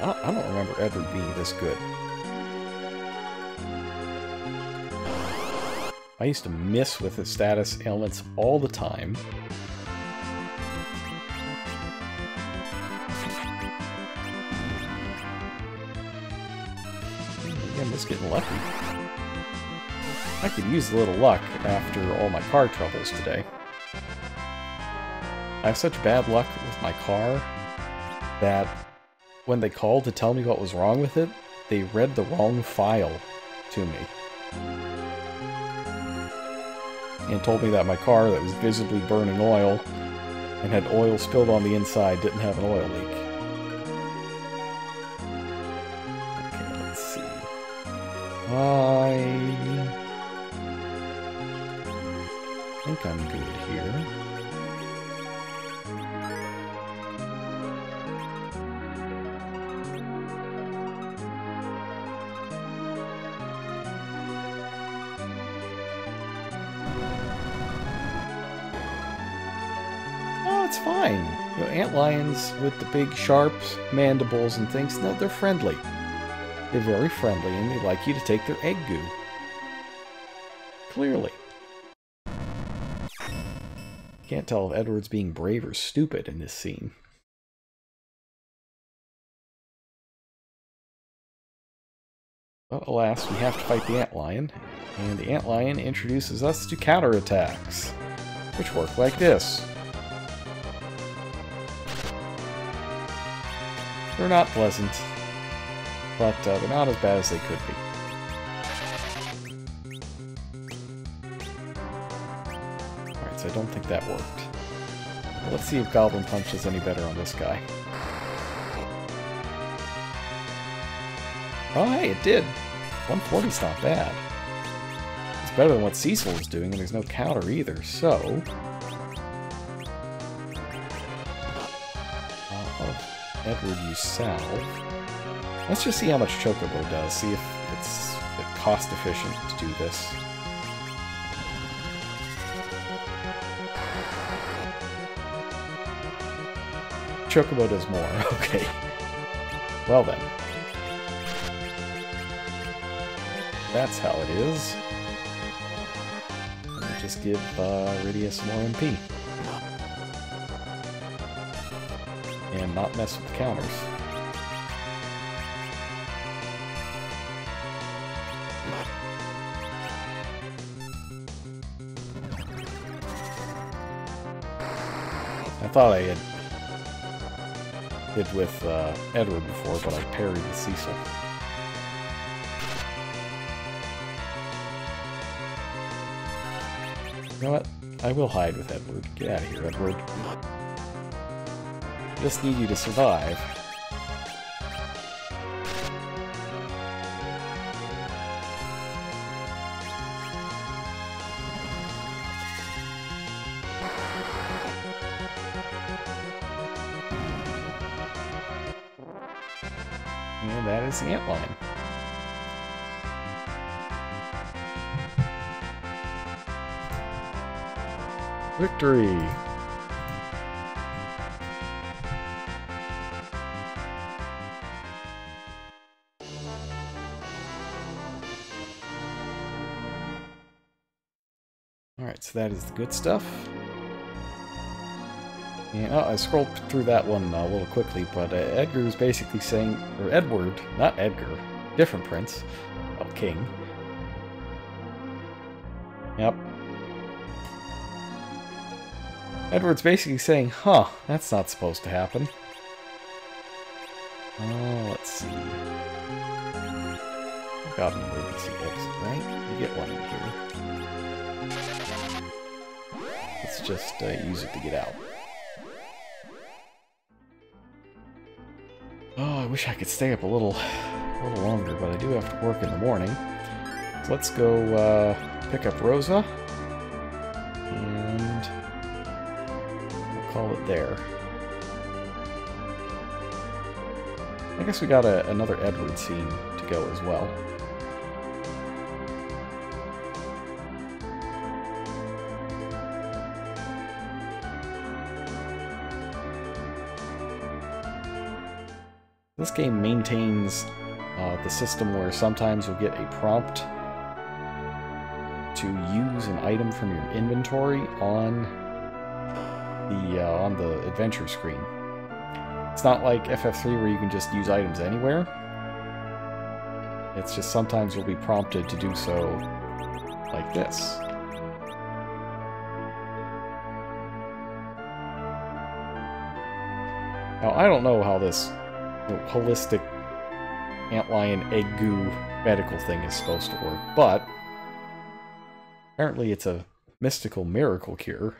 I don't remember Edward being this good. I used to miss with his status ailments all the time. Maybe I'm just getting lucky. I could use a little luck after all my car troubles today. I have such bad luck with my car that when they called to tell me what was wrong with it, they read the wrong file to me. And told me that my car that was visibly burning oil and had oil spilled on the inside didn't have an oil leak. Okay, let's see. I think I'm good here. It's fine. You know, antlions with the big sharp mandibles and things, no, they're friendly. They're very friendly, and they like you to take their egg goo. Clearly. Can't tell if Edward's being brave or stupid in this scene. But alas, we have to fight the antlion, and the antlion introduces us to counterattacks, which work like this. They're not pleasant, but they're not as bad as they could be. Alright, so I don't think that worked. But let's see if Goblin Punch is any better on this guy. Oh hey, it did! 140's not bad. It's better than what Cecil was doing, and there's no counter either, so... Edward use Salve. Let's just see how much Chocobo does, see if it's cost efficient to do this. Chocobo does more, okay. Well then. That's how it is. Let me just give Rydia some more MP. And not mess with the counters. I thought I had hit with Edward before, but I parried with Cecil. You know what? I will hide with Edward. Get out of here, Edward. Just need you to survive. And that is the antlion. Victory! Alright, so that is the good stuff. And, oh, I scrolled through that one a little quickly, but Edgar is basically saying, or Edward, not Edgar, different prince, oh, king. Yep. Edward's basically saying, huh, that's not supposed to happen. Oh, let's see. I've got an emergency exit, right? You get one in here. Let's just use it to get out. Oh, I wish I could stay up a little longer, but I do have to work in the morning. So let's go pick up Rosa, and we'll call it there. I guess we got another Edward scene to go as well. This game maintains the system where sometimes you'll get a prompt to use an item from your inventory on the adventure screen. It's not like FF3 where you can just use items anywhere. It's just sometimes you'll be prompted to do so like this. Now, I don't know how this holistic antlion egg goo medical thing is supposed to work, but apparently it's a mystical miracle cure,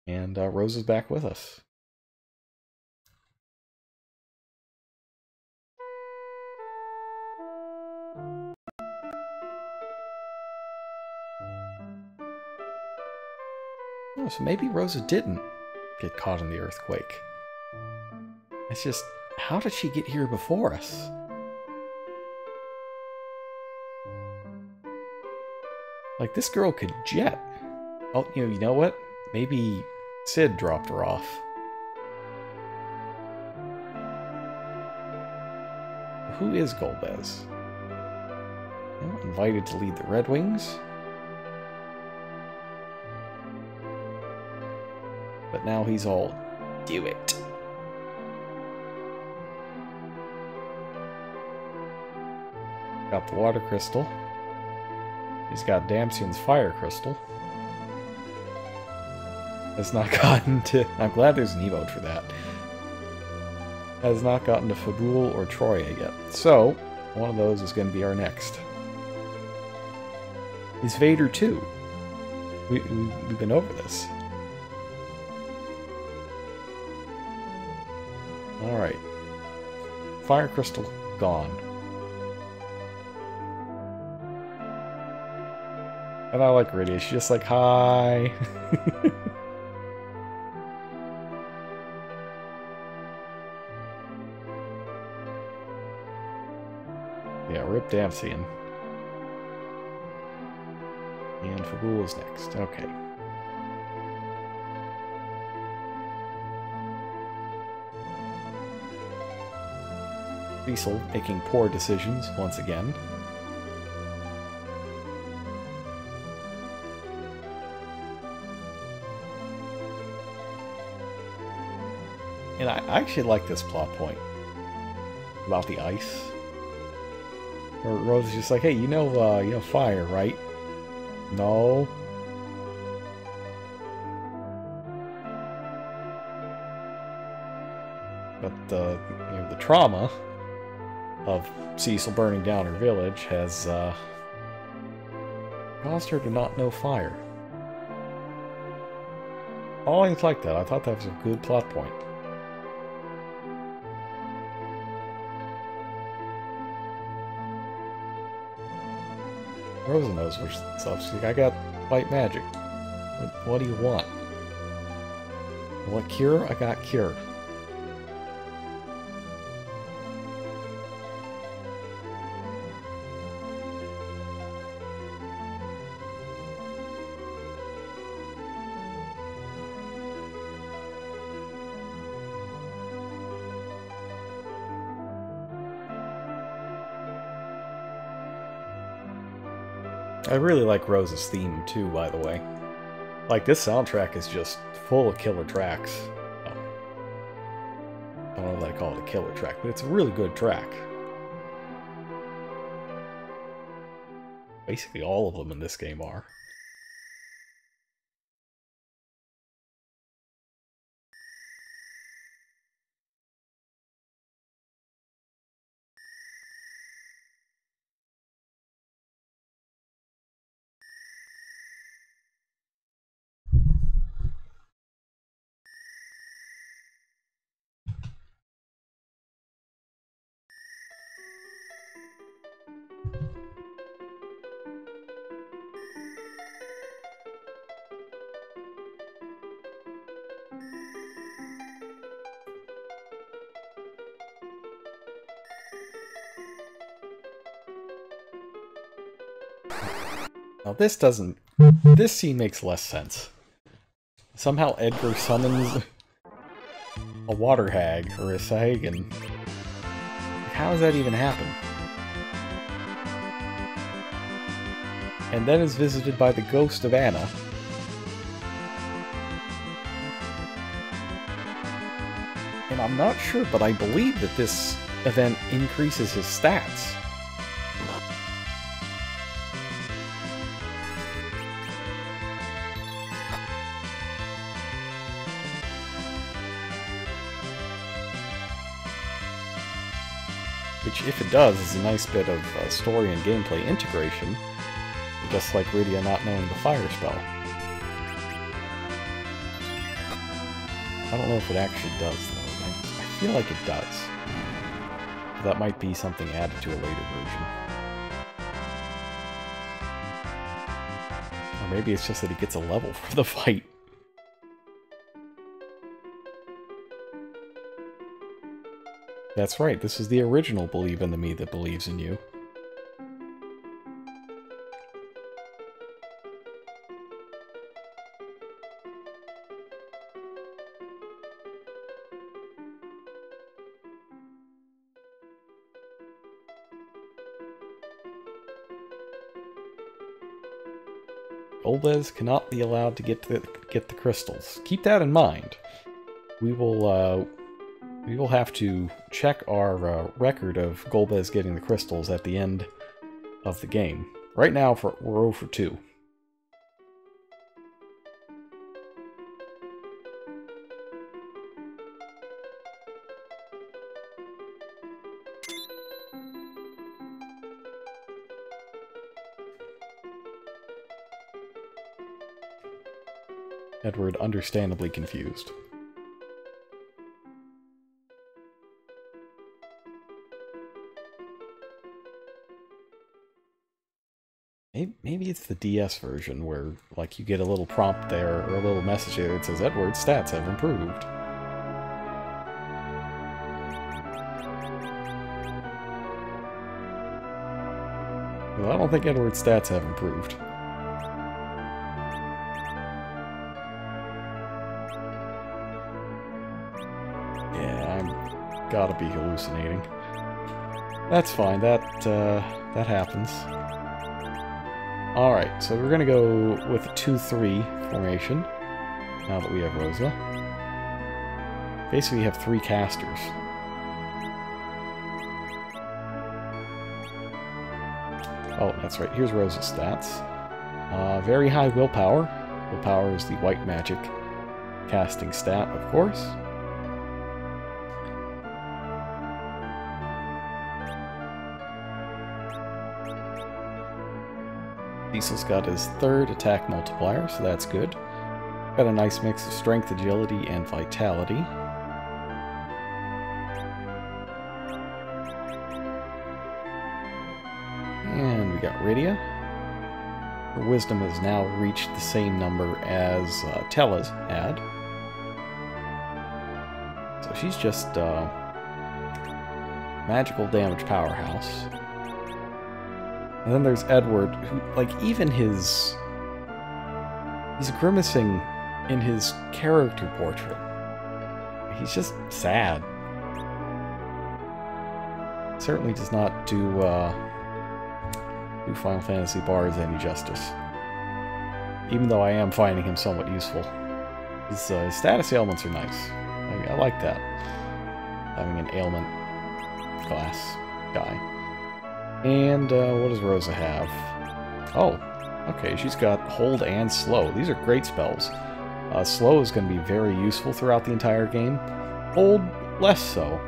and Rose is back with us. Oh, so maybe Rosa didn't get caught in the earthquake. It's just, how did she get here before us? Like, this girl could jet. Oh, you know what? Maybe Sid dropped her off. Who is Golbez? Well, invited to lead the Red Wings. But now he's all, do it. Got the water crystal. He's got Damcyan's fire crystal. Has not gotten to... I'm glad there's an emote for that. Has not gotten to Fabul or Troya yet. So, one of those is going to be our next. He's Vader too. We've been over this. Alright. Fire crystal gone. And I like Rydia. She's just like, hi. Yeah, rip Damcyan. And Fabul is next. Okay. Cecil making poor decisions once again. And I actually like this plot point about the ice. Where Rose is just like, hey, you know fire, right? No. But the trauma of Cecil burning down her village has caused her to not know fire. I always liked that. I thought that was a good plot point. Rosa knows which stuff. She's like, I got white magic. What do you want? You want cure? I got cure. I really like Rose's theme too, by the way. Like, this soundtrack is just full of killer tracks. Oh. I don't know if I call it a killer track, but it's a really good track. Basically all of them in this game are. Now this scene makes less sense. Somehow Edgar summons a water hag, or a Sahagan. How does that even happen? And then is visited by the ghost of Anna. And I'm not sure, but I believe that this event increases his stats. Which, if it does, is a nice bit of story and gameplay integration, just like Rydia not knowing the fire spell. I don't know if it actually does, though. I feel like it does. That might be something added to a later version. Or maybe it's just that he gets a level for the fight. That's right, this is the original Believe in the Me that believes in you. Golbez cannot be allowed to get the crystals. Keep that in mind. We will have to check our record of Golbez getting the crystals at the end of the game. Right now, we're 0 for 2. Edward understandably confused. Maybe it's the DS version where, like, you get a little prompt there, or a little message there that says, Edward's stats have improved. Well, I don't think Edward's stats have improved. Yeah, I'm gotta be hallucinating. That's fine, that happens. Alright, so we're gonna go with a 2-3 formation, now that we have Rosa. Basically, we have 3 casters. Oh, that's right, here's Rosa's stats. Very high willpower. Willpower is the white magic casting stat, of course. Cecil's got his 3rd attack multiplier, so that's good. Got a nice mix of strength, agility, and vitality. And we got Rydia. Her wisdom has now reached the same number as Tella's had. So she's just magical damage powerhouse. And then there's Edward, who, like, even he's grimacing in his character portrait. He's just sad. Certainly does not do do Final Fantasy bards any justice. Even though I am finding him somewhat useful. His status ailments are nice. I like that. Having an ailment class guy. And what does Rosa have? Oh, okay, she's got hold and slow. These are great spells. Slow is going to be very useful throughout the entire game. Hold, less so.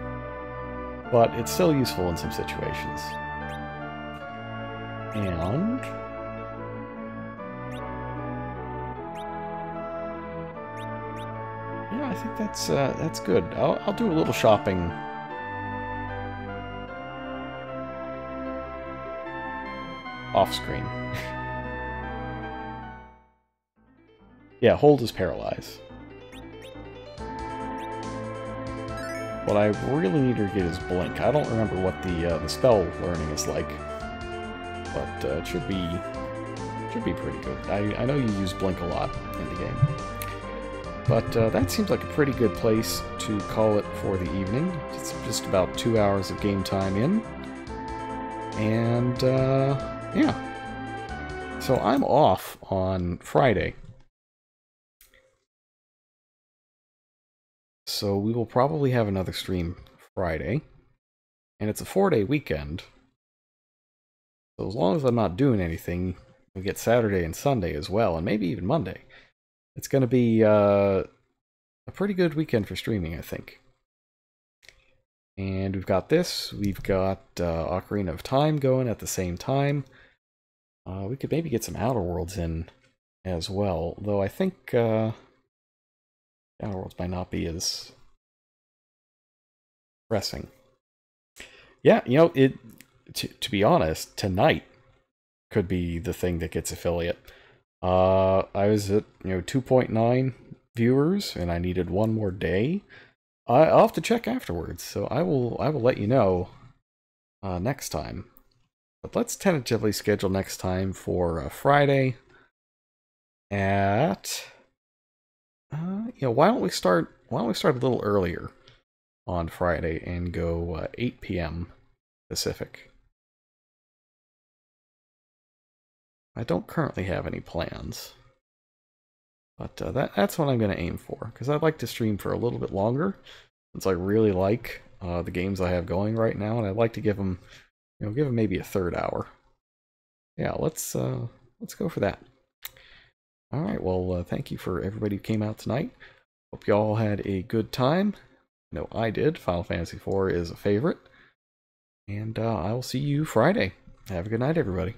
But it's still useful in some situations. And yeah, I think that's good. I'll do a little shopping off screen. Yeah, hold is paralyze. What I really need her to get is blink. I don't remember what the spell learning is like, but it should be pretty good. I know you use blink a lot in the game, but that seems like a pretty good place to call it for the evening. It's just about 2 hours of game time in, and yeah. So I'm off on Friday. So we will probably have another stream Friday. And it's a 4-day weekend. So as long as I'm not doing anything, we get Saturday and Sunday as well, and maybe even Monday. It's going to be a pretty good weekend for streaming, I think. And we've got this. We've got Ocarina of Time going at the same time. We could maybe get some Outer Worlds in as well, though I think Outer Worlds might not be as pressing. Yeah, you know, to be honest, tonight could be the thing that gets affiliate. I was at 2.9 viewers, and I needed one more day. I'll have to check afterwards, so I will let you know next time. But let's tentatively schedule next time for Friday at why don't we start a little earlier on Friday and go 8 p.m. Pacific. I don't currently have any plans, but that's what I'm going to aim for, because I'd like to stream for a little bit longer, since I really like the games I have going right now, and I'd like to give them maybe a third hour. Yeah, let's go for that. All right, well, thank you for everybody who came out tonight. Hope you all had a good time. I know I did. Final Fantasy IV is a favorite. And I will see you Friday. Have a good night, everybody.